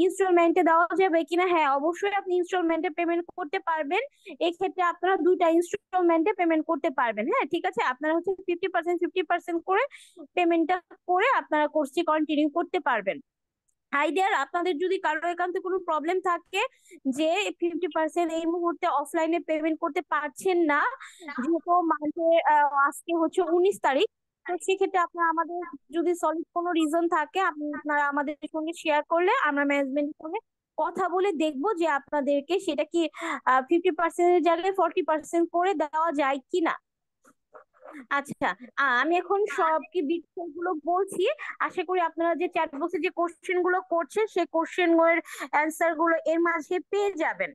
ইনস্টলমেন্টে দেওয়া যাবে কিনা। হ্যাঁ, অবশ্যই আপনি ইনস্টলমেন্টে পেমেন্ট করতে পারবেন। এক্ষেত্রে আপনারা দুইটা ইনস্টলমেন্টে পেমেন্ট করতে পারবেন। হ্যাঁ, ঠিক আছে, আপনারা হচ্ছে 50% করে পেমেন্টটা করে আপনারা কোর্সটি কন্টিনিউ করতে পারবেন। আইডিয়ার আপনাদের যদি কারো একান্তে কোনো প্রবলেম থাকে যে 50% এই মুহূর্তে অফলাইনে পেমেন্ট করতে পারছেন না, যেহেতু মাঝে আজকে হচ্ছে 19 তারিখ, তো সেক্ষেত্রে আপনারা আমাদের যদি সলিড কোনো রিজন থাকে আপনারা আমাদের সঙ্গে শেয়ার করলে আমরা ম্যানেজমেন্টের সঙ্গে কথা বলে দেখবো যে আপনাদেরকে সেটা কি 50%-এর জায়গায় 40% করে দেওয়া যায় কিনা। আচ্ছা, আমি এখন সব কি বিষয়গুলো বলছি। আশা করি আপনারা যে চ্যাট বক্সে যে কোশ্চেন গুলো করছেন সেই কোশ্চেন গুলোর অ্যান্সার গুলো এর মাঝে পেয়ে যাবেন।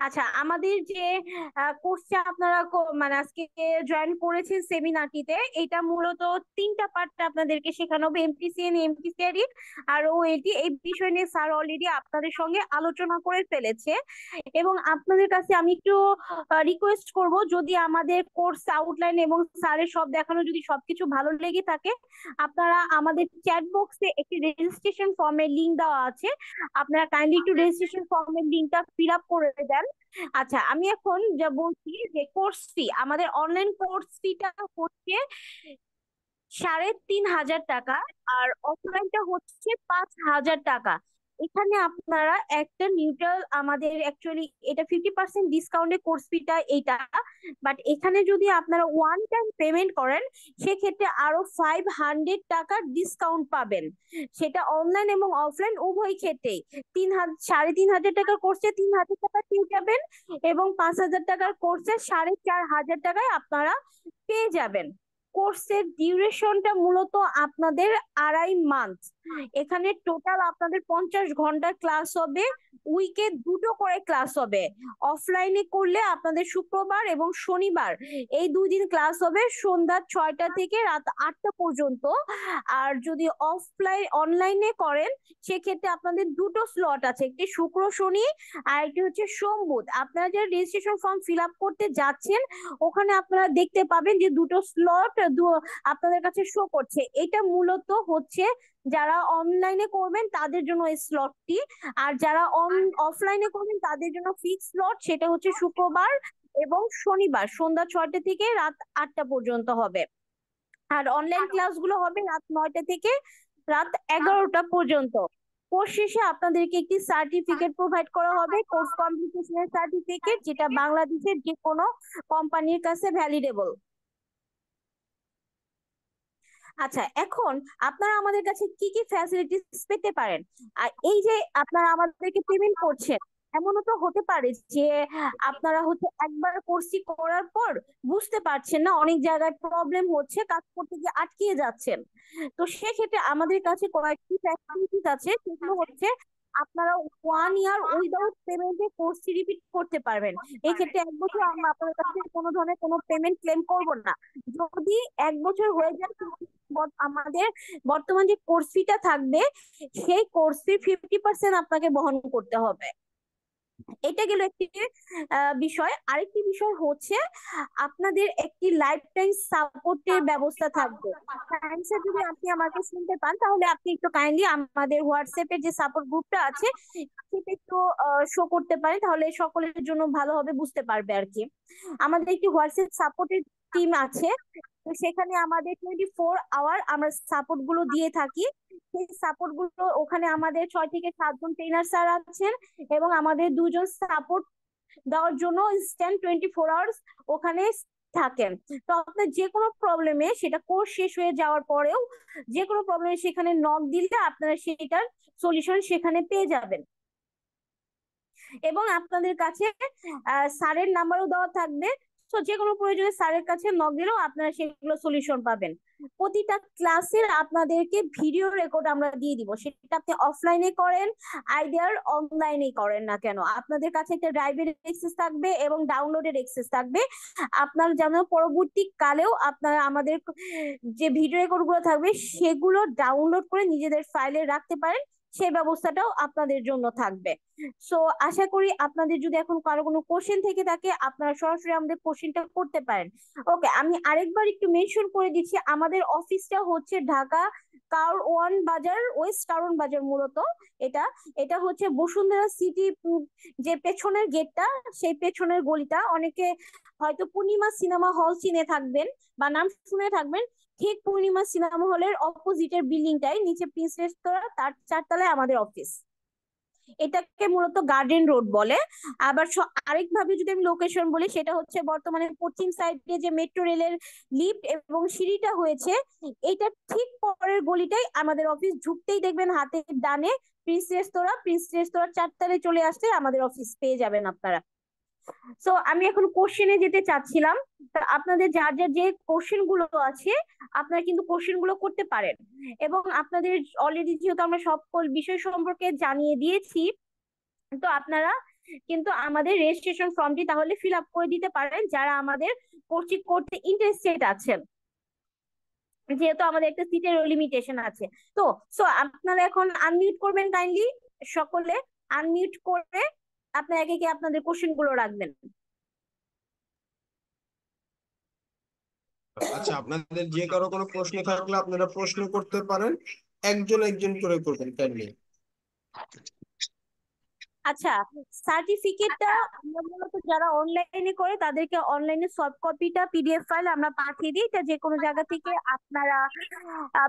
আচ্ছা, আমাদের যে কোর্সটা আপনারা মানে আজকে জয়েন করেছেন সেমিনারটিতে, এটা মূলত 3টা পার্ট আপনাদেরকে শেখানো হবে, এমপিসিএন, এমপিসিআরই আর ওএটি। এই বিষয় নিয়ে স্যার অলরেডি আপনাদের সঙ্গে আলোচনা করে ফেলেছে। এবং আপনাদের কাছে আমি একটু রিকোয়েস্ট করব, যদি আমাদের কোর্স আউটলাইন এবং স্যারের সব দেখানো যদি সবকিছু ভালো লেগে থাকে, আপনারা আমাদের চ্যাট বক্সে একটি রেজিস্ট্রেশন ফর্মের লিংক দেওয়া আছে, আপনারা কাইন্ডলি একটু রেজিস্ট্রেশন ফর্মের লিংকটা ফিল আপ করে দেন। আচ্ছা, আমি এখন যা বলছি যে কোর্স ফি, আমাদের অনলাইন কোর্স ফিটা হচ্ছে 3,500 টাকা, আর অফলাইনটা হচ্ছে 5,000 টাকা। এখানে আপনারা একটা নিউট্রাল, আমাদের অ্যাকচুয়ালি এটা 50% ডিসকাউন্টে কোর্স ফিটা এইটা, বাট এখানে যদি আপনারা ওয়ান টাইম পেমেন্ট করেন সেক্ষেত্রে আরো 500 টাকা ডিসকাউন্ট পাবেন। সেটা অনলাইন এবং অফলাইন উভয় ক্ষেত্রেই 3,500 টাকার কোর্সে 3,000 টাকা পেয়ে যাবেন, এবং 5,000 টাকার কোর্সে 4,500 টাকায় আপনারা পেয়ে যাবেন। কোর্সের ডিউরেশনটা মূলত আপনাদের 2.5 মান্থ। এখানে টোটাল আপনাদের 50 ঘন্টা ক্লাস হবে, উইকে 2টো করে ক্লাস হবে। অফলাইনে করলে আপনাদের শুক্রবার এবং শনিবার এই 2 দিন ক্লাস হবে, সন্ধ্যা 6টা থেকে রাত 8টা পর্যন্ত। আর যদি অনলাইনে করেন সেক্ষেত্রে আপনাদের 2টো স্লট আছে, একটি শুক্র শনি আর একটি হচ্ছে সোম বুধ। আপনারা যারা রেজিস্ট্রেশন ফর্ম ফিল আপ করতে যাচ্ছেন ওখানে আপনারা দেখতে পাবেন যে 2টো স্লট আপনাদের কাছে শো করছে। এটা মূলত হচ্ছে যারা অনলাইনে করবেন তাদের জন্য এই স্লটটি, আর যারা অফলাইনে করবেন তাদের জন্য ফিক্স স্লট, সেটা হচ্ছে শুক্রবার এবং শনিবার সন্ধ্যা 6টা থেকে রাত 8টা পর্যন্ত হবে। আর অনলাইন ক্লাসগুলো হবে রাত 9টা থেকে রাত 11টা পর্যন্ত। কোর্স শেষে আপনাদেরকে একটি সার্টিফিকেট প্রোভাইড করা হবে, কোর্স কমপ্লিটেশনের সার্টিফিকেট, যেটা বাংলাদেশের যে কোনো কোম্পানির কাছে ভ্যালিডেবল। আচ্ছা, এখন আপনারা আমাদের কাছে কি কি ফ্যাসিলিটিস পেতে পারেন। আর এই যে আপনারা আমাদেরকে পেমেন্ট করছেন, এমনও তো হতে পারে যে আপনারা হচ্ছে একবার কোর্সটি করার পর বুঝতে পারছেন না, অনেক জায়গায় প্রবলেম হচ্ছে, কাজ করতে গিয়ে আটকিয়ে যাচ্ছেন। তো সেক্ষেত্রে আমাদের কাছে কয়েকটি ফ্যাসিলিটিস আছে, সেগুলো হচ্ছে আপনারা 1 ইয়ার উইদাউট পেমেন্টে কোর্সটি রিপিট করতে পারবেন। এই ক্ষেত্রে 1 বছর আমরা আপনাদের কাছে কোনো ধরনের কোনো পেমেন্ট ক্লেম করব না। যদি 1 বছর হয়ে যায় আমাদের বর্তমান যে কোর্স ফিটা থাকবে সেই কোর্স ফি 50% আপনাকে বহন করতে হবে। এটা গেল একটি বিষয়। আরেকটি বিষয় হচ্ছে আপনাদের একটি লাইফ টাইম সাপোর্টের ব্যবস্থা থাকবে। স্যার, যদি আপনি আমাকে শুনতে পান তাহলে আপনি একটু কাইন্ডলি আমাদের হোয়াটসঅ্যাপের যে সাপোর্ট গ্রুপটা আছে সেটা একটু শো করতে পারেন, তাহলে সকলের জন্য ভালো হবে, বুঝতে পারবে আর কি। আমাদের একটি হোয়াটসঅ্যাপ সাপোর্টের টিম আছে, তো সেখানে আমাদের 24 আওয়ার আমরা সাপোর্ট গুলো দিয়ে থাকি। সেই সাপোর্ট গুলো ওখানে আমাদের 6 থেকে 7 জন ট্রেনার স্যার আছেন, এবং আমাদের 2 জন সাপোর্ট দেওয়ার জন্য স্ট্যান্ড 24 আওয়ার্স ওখানে থাকেন। তো আপনার যে কোনো প্রবলেমে, সেটা কোর্স শেষ হয়ে যাওয়ার পরেও যে কোনো প্রবলেমে সেখানে নক দিলে আপনারা সেটার সলিউশন সেখানে পেয়ে যাবেন। এবং আপনাদের কাছে স্যারের নাম্বারও দেওয়া থাকবে, তো যে কোনো প্রয়োজনে স্যারের কাছে নক দিলেও আপনারা সেগুলো সলিউশন পাবেন। প্রতিটা ক্লাসের আপনাদেরকে ভিডিও রেকর্ড আমরা দিয়ে দিব, সেটা আপনি অফলাইনে করেন আইদার অনলাইনে করেন না কেন, আপনাদের কাছে একটা ড্রাইভের অ্যাক্সেস থাকবে এবং ডাউনলোডের অ্যাক্সেস থাকবে। আপনার যেন পরবর্তী কালেও আপনারা আমাদের যে ভিডিও রেকর্ড গুলো থাকবে সেগুলো ডাউনলোড করে নিজেদের ফাইলে রাখতে পারেন, সেই ব্যবস্থাটাও আপনাদের জন্য থাকবে। সো আশা করি আপনাদের যদি এখন কারো কোনো কোশ্চেন থেকে থাকে আপনারা সরাসরি আমাদের কোশ্চেনটা করতে পারেন। ওকে, আমি আরেকবার একটু মেনশন করে দিচ্ছি, আমাদের অফিসটা হচ্ছে ঢাকা কারওয়ান বাজার, ওয়েস্ট কারওয়ান বাজার মূলত। এটা এটা হচ্ছে বসুন্ধরা সিটি যে পেছনের গেটটা, সেই পেছনের গলিটা, অনেকে হয়তো পূর্ণিমা সিনেমা হল চিনে থাকবেন বা নাম শুনে থাকবেন, ঠিক পূর্ণিমা সিনেমা হলের অপোজিটের বিল্ডিংটাই, নিচে প্রিন্স রেস্তোরাঁ, তার 4 তলায় আমাদের অফিস। এটাকে মূলত গার্ডেন রোড বলে। আবার আরেক ভাবে যদি আমি লোকেশন বলি, সেটা হচ্ছে বর্তমানে পশ্চিম সাইডে যে মেট্রো রেলের লিফট এবং সিঁড়িটা হয়েছে, এটা ঠিক পরের গলিটাই আমাদের অফিস। ঢুকতেই দেখবেন হাতের ডানে প্রিন্স রেস্তোরাঁ, প্রিন্স রেস্তোরাঁ 4 তলায় চলে আসতে আমাদের অফিস পেয়ে যাবেন আপনারা। সো আমি এখন কোশ্চেনে যেতে চাচ্ছিলাম। তা আপনাদের যার যার যে কোশ্চেন গুলো আছে আপনারা কিন্তু কোশ্চেন গুলো করতে পারেন, এবং আপনাদের অলরেডি যেহেতু আমরা সকল বিষয় সম্পর্কে জানিয়ে দিয়েছি, তো আপনারা কিন্তু আমাদের রেজিস্ট্রেশন ফর্মটি তাহলে ফিল আপ করে দিতে পারেন যারা আমাদের কোচিং করতে ইন্টারেস্টেড আছেন, যেহেতু আমাদের একটা সিটের লিমিটেশন আছে। তো সো আপনারা এখন আনমিউট করবেন কাইন্ডলি, সকলে আনমিউট করে আপনারা একে একে আপনাদের কোশ্চেন গুলো রাখবেন। আচ্ছা, আপনাদের যে কারো কোনো প্রশ্ন থাকলে আপনারা প্রশ্ন করতে পারেন, একজন একজন করে করবেন কাইন্ডলি। আচ্ছা, সার্টিফিকেটটা আমরা মূলত যারা অনলাইনে করে তাদেরকে অনলাইনে সফট কপিটা পিডিএফ ফাইল আমরা পাঠিয়ে দিই, এটা যে কোনো জায়গা থেকে আপনারা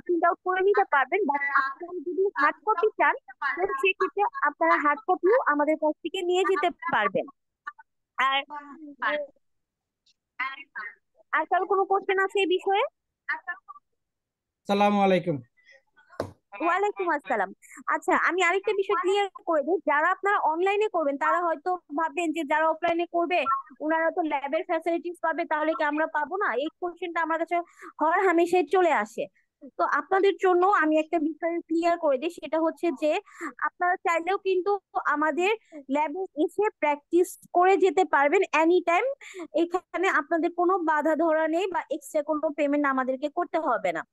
প্রিন্ট আউট করে নিতে পারবেন। বাট আপনারা যদি হার্ড কপি চান তাহলে সেক্ষেত্রে আপনারা হার্ড কপিও আমাদের কাছ থেকে নিয়ে যেতে পারবেন। আর আর কারো কোনো কোশ্চেন আছে এই বিষয়ে? আসসালামু আলাইকুম। ওয়ালাইকুম আসসালাম। আচ্ছা, আমি আরেকটা বিষয় ক্লিয়ার করে দিই, যারা আপনারা অনলাইনে করবেন তারা হয়তো ভাববেন যে যারা অফলাইনে করবে ওনারা তো ল্যাবের ফ্যাসিলিটিস পাবে, তাহলে কি আমরা পাবো না? এই কোশ্চেনটা আমার কাছে হর হামেশাই চলে আসে। তো আপনাদের জন্য আমি একটা বিষয় ক্লিয়ার করে দিই, সেটা হচ্ছে যে আপনারা চাইলেও কিন্তু আমাদের ল্যাবে এসে প্র্যাকটিস করে যেতে পারবেন এনি টাইম। এখানে আপনাদের কোনো বাধা ধরা নেই বা এক্সট্রা কোনো পেমেন্ট আমাদেরকে করতে হবে না।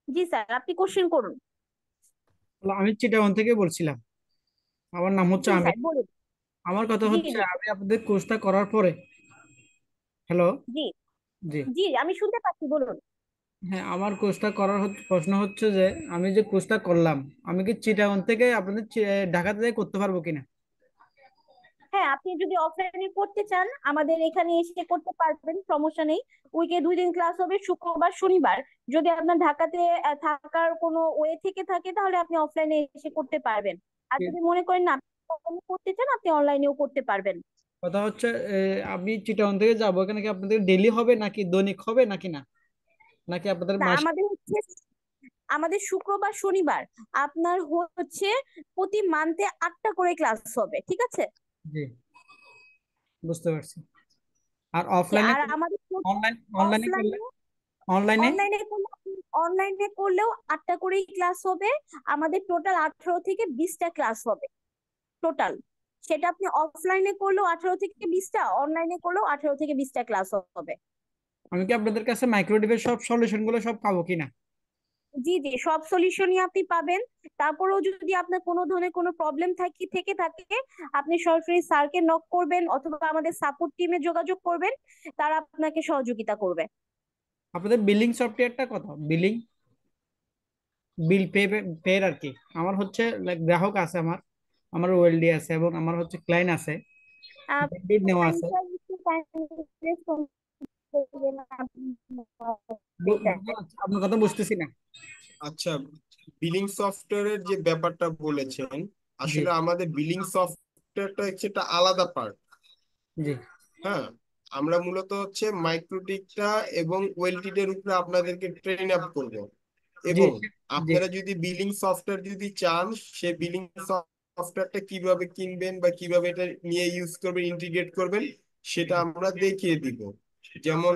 জি স্যার, আপনি কোশ্চেন করুন। আমি চিটাগং থেকে বলছিলাম, আমার নাম হচ্ছে জি আমির। স্যার বলুন। আমার কথা জি হচ্ছে জি আমি আপনাদের কোর্সটা করার পরে, হ্যালো, জি জি, জি, আমি শুনতে পাচ্ছি, বলুন। হ্যাঁ, আমার কোর্সটা করার প্রশ্ন হচ্ছে যে আমি যে কোর্সটা করলাম, আমি কি চিটাগং থেকে আপনাদের ঢাকাতে যেয়ে করতে পারবো কিনা? হ্যাঁ, আপনি যদি অফলাইনে করতে চান আমাদের এখানে এসে করতে পারবেন, সমস্যা নেই। উইকে 2 দিন ক্লাস হবে, শুক্রবার শনিবার। যদি আপনার ঢাকাতে থাকার কোনো ওয়ে থেকে থাকে তাহলে আপনি অফলাইনে এসে করতে পারবেন। আর যদি মনে করেন না আপনি offline এ করতে চান, আপনি অনলাইনেও করতে পারবেন। কথা হচ্ছে আমি চিটাগং থেকে যাবো, এখানে কি আপনাদের ডেইলি হবে নাকি দৈনিক হবে নাকি না, নাকি আপনাদের না, মাস? আমাদের শুক্রবার শনিবার আপনার হচ্ছে প্রতি মান্থে 8টা করে ক্লাস হবে, ঠিক আছে? জি, বুঝতে পারছি। আর জি, অফলাইনে, আর আমাদের অনলাইনে করলে, অফলাইনে অনলাইনে অনলাইনে করলে অনলাইনে করলেও 8টা করেই ক্লাস হবে। আমাদের টোটাল 18 থেকে 20টা ক্লাস হবে টোটাল। সেটা আপনি অফলাইনে করলেও 18 থেকে 20টা, অনলাইনে করলেও 18 থেকে 20টা ক্লাস হবে। আমি কি আপনাদের কাছে মাইক্রো ডিভাইস সব সলিউশন গুলো সব পাবো কিনা? জি জি, সব সলিউশনই আপনি পাবেন। তারপরেও যদি আপনার কোনো ধরনের কোনো প্রবলেম থেকে থাকে, আপনি সরাসরি স্যারকে নক করবেন অথবা আমাদের সাপোর্ট টিমে যোগাযোগ করবেন, তারা আপনাকে সহযোগিতা করবে। আপনাদের বিলিং সফটওয়্যারটা কত? বিলিং বিল পে পে আর কি, আমার হচ্ছে like গ্রাহক আছে, আমার আমার ওএলডি আছে এবং আমার হচ্ছে ক্লায়েন্ট আছে, আহ, বিল নেওয়া আছে। ক্লায়েন্টরা একটু kindly response করবেন আপনার কথা বুঝতেছি না। আচ্ছা, বিলিং সফটওয়্যারের যে ব্যাপারটা বলেছেন, জি, আসলে আমাদের বিলিং সফটওয়্যারটা হচ্ছে একটা আলাদা পার্ট। জি, হ্যাঁ, আমরা মূলত হচ্ছে মাইক্রোটিকটা এবং ওয়েলটিডের উপরে আপনাদেরকে ট্রেন আপ করবো। জি, এবং জি। আপনারা যদি বিলিং সফটওয়্যার যদি চান, সে বিলিং সফটওয়্যারটা কিভাবে কিনবেন বা কিভাবে এটা নিয়ে ইউজ করবেন, ইন্টিগ্রেট করবেন, সেটা আমরা দেখিয়ে দিব। যেমন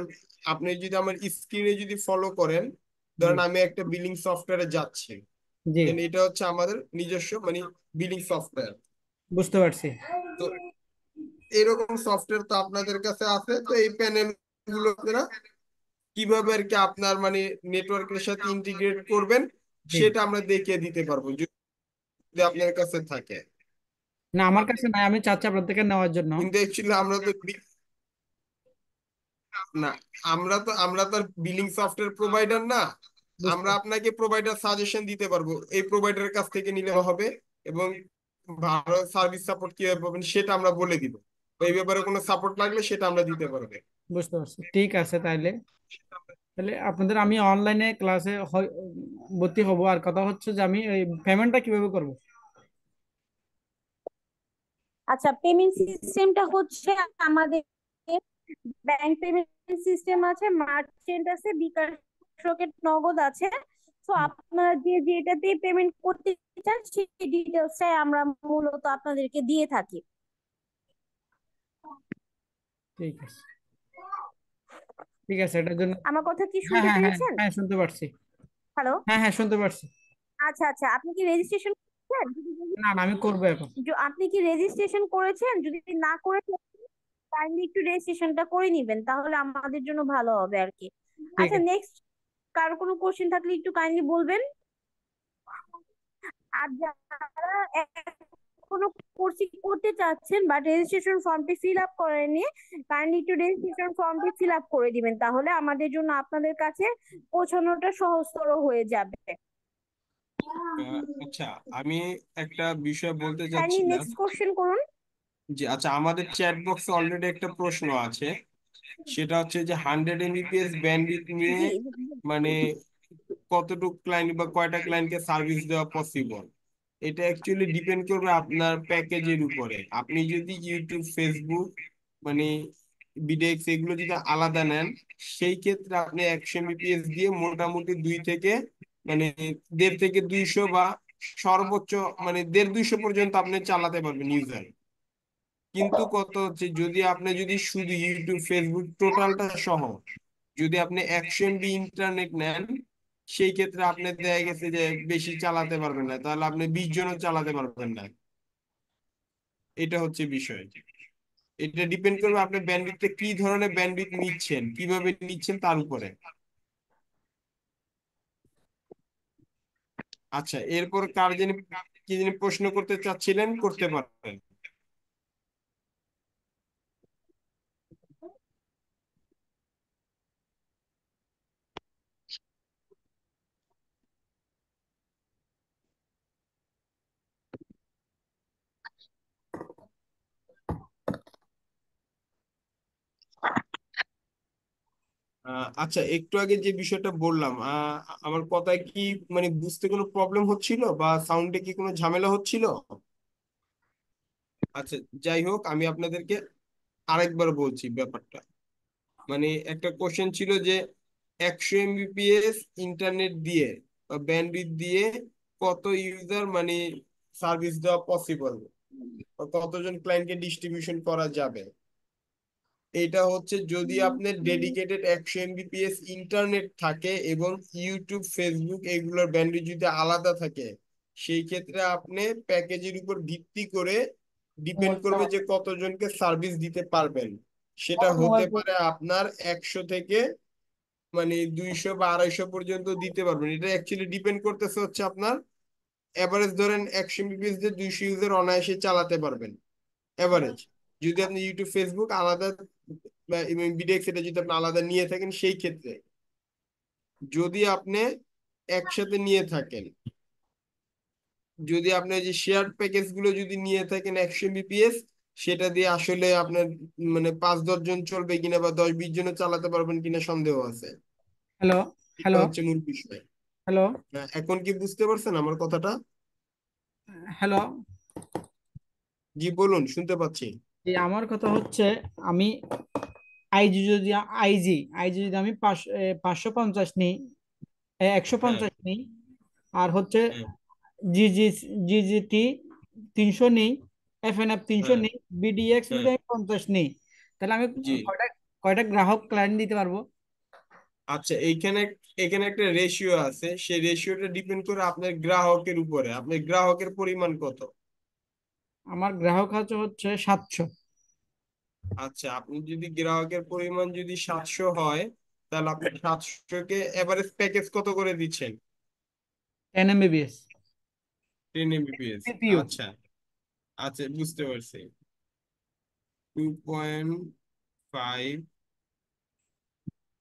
আপনি যদি আমার স্ক্রিনে যদি ফলো করেন, জি ধরেন আমি একটা বিলিং সফটওয়্যারে যাচ্ছি, জি, দেন এটা হচ্ছে আমাদের নিজস্ব মানে বিলিং সফটওয়্যার। বুঝতে পারছি। তো এরকম সফটওয়্যার তো আপনাদের কাছে আছে, তো এই প্যানেল গুলো আপনারা কিভাবে আর কি আপনার মানে নেটওয়ার্কের সাথে ইন্টিগ্রেট করবেন জি, সেটা আমরা দেখিয়ে দিতে পারবো যদি আপনার কাছে থাকে। না আমার কাছে নাই, আমি চাচ্ছি আপনার থেকে নেওয়ার জন্য। কিন্তু অ্যাকচুয়ালি আমরা তো না, আমরা তো বিলিং সফটওয়্যার প্রোভাইডার না। বুঝতে আমরা আপনাকে প্রোভাইডার সাজেশন দিতে পারবো, এই প্রোভাইডারের কাছ থেকে নিলে হবে, এবং ভালো সার্ভিস সাপোর্ট কিভাবে পাবেন সেটা আমরা বলে দিব। এই ব্যাপারে কোনো সাপোর্ট লাগলে সেটা আমরা দিতে পারবো। বুঝতে পারছি, ঠিক আছে তাইলে। তাহলে আপনাদের আমি অনলাইনে ক্লাসে ভর্তি হব। আর কথা হচ্ছে যে আমি এই পেমেন্টটা কিভাবে করব? আচ্ছা, পেমেন্ট সিস্টেমটা হচ্ছে আমাদের ব্যাংক পেমেন্ট সিস্টেম আছে, মার্চেন্ট আছে, বিকাশ, রকেট, নগদ আছে। তো আপনারা যে যেটাতে পেমেন্ট করতে চান সেই ডিটেলসটাই আমরা মূলত আপনাদেরকে দিয়ে থাকি। ঠিক আছে, ঠিক আছে, এটার জন্য। আমার কথা কি হ্যাঁ শুনতে হ্যাঁ হ্যাঁ পেরেছেন? হ্যাঁ, শুনতে পারছি। হ্যালো? হ্যাঁ হ্যাঁ, শুনতে পারছি। আচ্ছা আচ্ছা, আপনি কি রেজিস্ট্রেশন করেছেন? না না, আমি করবো এখন। আপনি কি রেজিস্ট্রেশন করেছেন? যদি না করে কাইন্ডলি একটু রেজিস্ট্রেশনটা করে নিবেন, তাহলে আমাদের জন্য ভালো হবে আর কি। ঠিক আচ্ছা, আছে। নেক্সট কারো কোনো কোশ্চেন থাকলে একটু কাইন্ডলি বলবেন। আর যারা এখনো কোর্স করতে চাচ্ছেন বাট রেজিস্ট্রেশন ফর্মটি ফিল আপ করেননি, কাইন্ডলি একটু রেজিস্ট্রেশন ফর্মটি ফিল আপ করে দিবেন, তাহলে আমাদের জন্য আপনাদের কাছে পৌঁছানোটা সহজতর হয়ে যাবে। আচ্ছা, আমি একটা বিষয় বলতে কাইন্ডলি চাচ্ছিলাম নেক্সট কোশ্চেন করুন। যে আচ্ছা, আমাদের চ্যাট বক্সে অলরেডি একটা প্রশ্ন আছে, সেটা হচ্ছে যে 100 Mbps ব্যান্ডউইথ নিয়ে জি, মানে কতটুকু ক্লায়েন্ট বা কয়টা ক্লায়েন্টকে সার্ভিস দেওয়া পসিবল। এটা অ্যাকচুয়ালি ডিপেন্ড করবে আপনার প্যাকেজের উপরে। আপনি যদি ইউটিউব, ফেসবুক মানে বিডেক্স এগুলো যদি আলাদা নেন, সেই ক্ষেত্রে আপনি 100 Mbps দিয়ে মোটামুটি 2 থেকে মানে 1.5 থেকে 200 বা সর্বোচ্চ মানে 150-200 পর্যন্ত আপনি চালাতে পারবেন ইউজার। কিন্তু কত হচ্ছে যদি আপনি যদি শুধু ইউটিউব, ফেসবুক টোটালটা সহ যদি আপনি 100 MB ইন্টারনেট নেন, সেই ক্ষেত্রে আপনি দেখা গেছে যে বেশি চালাতে পারবেন না, তাহলে আপনি 20 জনও চালাতে পারবেন না। এটা হচ্ছে বিষয়। এটা ডিপেন্ড করবে আপনি ব্যান্ডউইথটা কি ধরনের ব্যান্ডউইথ নিচ্ছেন, কিভাবে নিচ্ছেন তার উপরে। আচ্ছা, এরপর কার যিনি কি যিনি প্রশ্ন করতে চাচ্ছিলেন করতে পারবেন। আচ্ছা, একটু আগে যে বিষয়টা বললাম, আমার কথায় কি মানে বুঝতে কোনো প্রবলেম হচ্ছিল বা সাউন্ডে কি কোনো ঝামেলা হচ্ছিল? আচ্ছা, যাই হোক, আমি আপনাদেরকে আরেকবার বলছি ব্যাপারটা। মানে একটা কোশ্চেন ছিল যে 100 Mbps ইন্টারনেট দিয়ে বা ব্যান্ডউইথ দিয়ে কত ইউজার মানে সার্ভিস দেওয়া পসিবল, কতজন ক্লায়েন্টকে ডিস্ট্রিবিউশন করা যাবে। এটা হচ্ছে যদি আপনার ডেডিকেটেড 100 Mbps ইন্টারনেট থাকে এবং ইউটিউব, ফেসবুক এগুলোর ব্যান্ডউইথ যদি আলাদা থাকে, সেই ক্ষেত্রে আপনি প্যাকেজের উপর ভিত্তি করে ডিপেন্ড করবে যে কতজনকে সার্ভিস দিতে পারবেন। সেটা হতে পারে আপনার 100 থেকে মানে 200 বা 250 পর্যন্ত দিতে পারবেন। এটা অ্যাকচুয়ালি ডিপেন্ড করতেছে হচ্ছে আপনার এভারেজ, ধরেন 100 Mbps দিয়ে 200 ইউজার অনায়াসে চালাতে পারবেন এভারেজ। যদি আপনি ইউটিউব, ফেসবুক আলাদা বা বিডেক্স এটা যদি আপনি আলাদা নিয়ে থাকেন, সেই ক্ষেত্রে যদি আপনি একসাথে নিয়ে থাকেন, যদি আপনি যে শেয়ার প্যাকেজ গুলো যদি নিয়ে থাকেন 100 Mbps, সেটা দিয়ে আসলে আপনার মানে 5-10 জন চলবে কিনা বা 10-20 জনও চালাতে পারবেন কিনা সন্দেহ আছে। হ্যালো? এটা হ্যালো? হচ্ছে মূল বিষয়। হ্যালো? এখন কি বুঝতে পারছেন আমার কথাটা? হ্যালো? জি বলুন, শুনতে পাচ্ছি। এই আমার কথা হচ্ছে, আমি আইজি যদি আইজি আইজি যদি আমি 550 নিই, একশো হ্যাঁ, পঞ্চাশ নিই, আর হচ্ছে হ্যাঁ, জিজি জিজিটি 300 নিই, এফএনএফ 300 হ্যাঁ, নিই, বিডিএক্স হ্যাঁ, যদি আমি 50 নিই, তাহলে আমি জি। কয়টা কয়টা গ্রাহক ক্লায়েন্ট দিতে পারবো? আচ্ছা, এইখানে এখানে একটা রেশিও আছে, সেই রেশিওটা ডিপেন্ড করে আপনার গ্রাহকের উপরে, আপনার গ্রাহকের পরিমাণ কত। আমার গ্রাহক হচ্ছে 700। আচ্ছা, আপনি যদি গ্রাহকের পরিমাণ যদি 700 হয়, তাহলে আপনি 700 কে এভারেজ প্যাকেজ কত করে দিচ্ছেন? 10 MBPS 10 Mbps। সিপিইউ। আচ্ছা, আচ্ছা, বুঝতে পারছি। 2.5,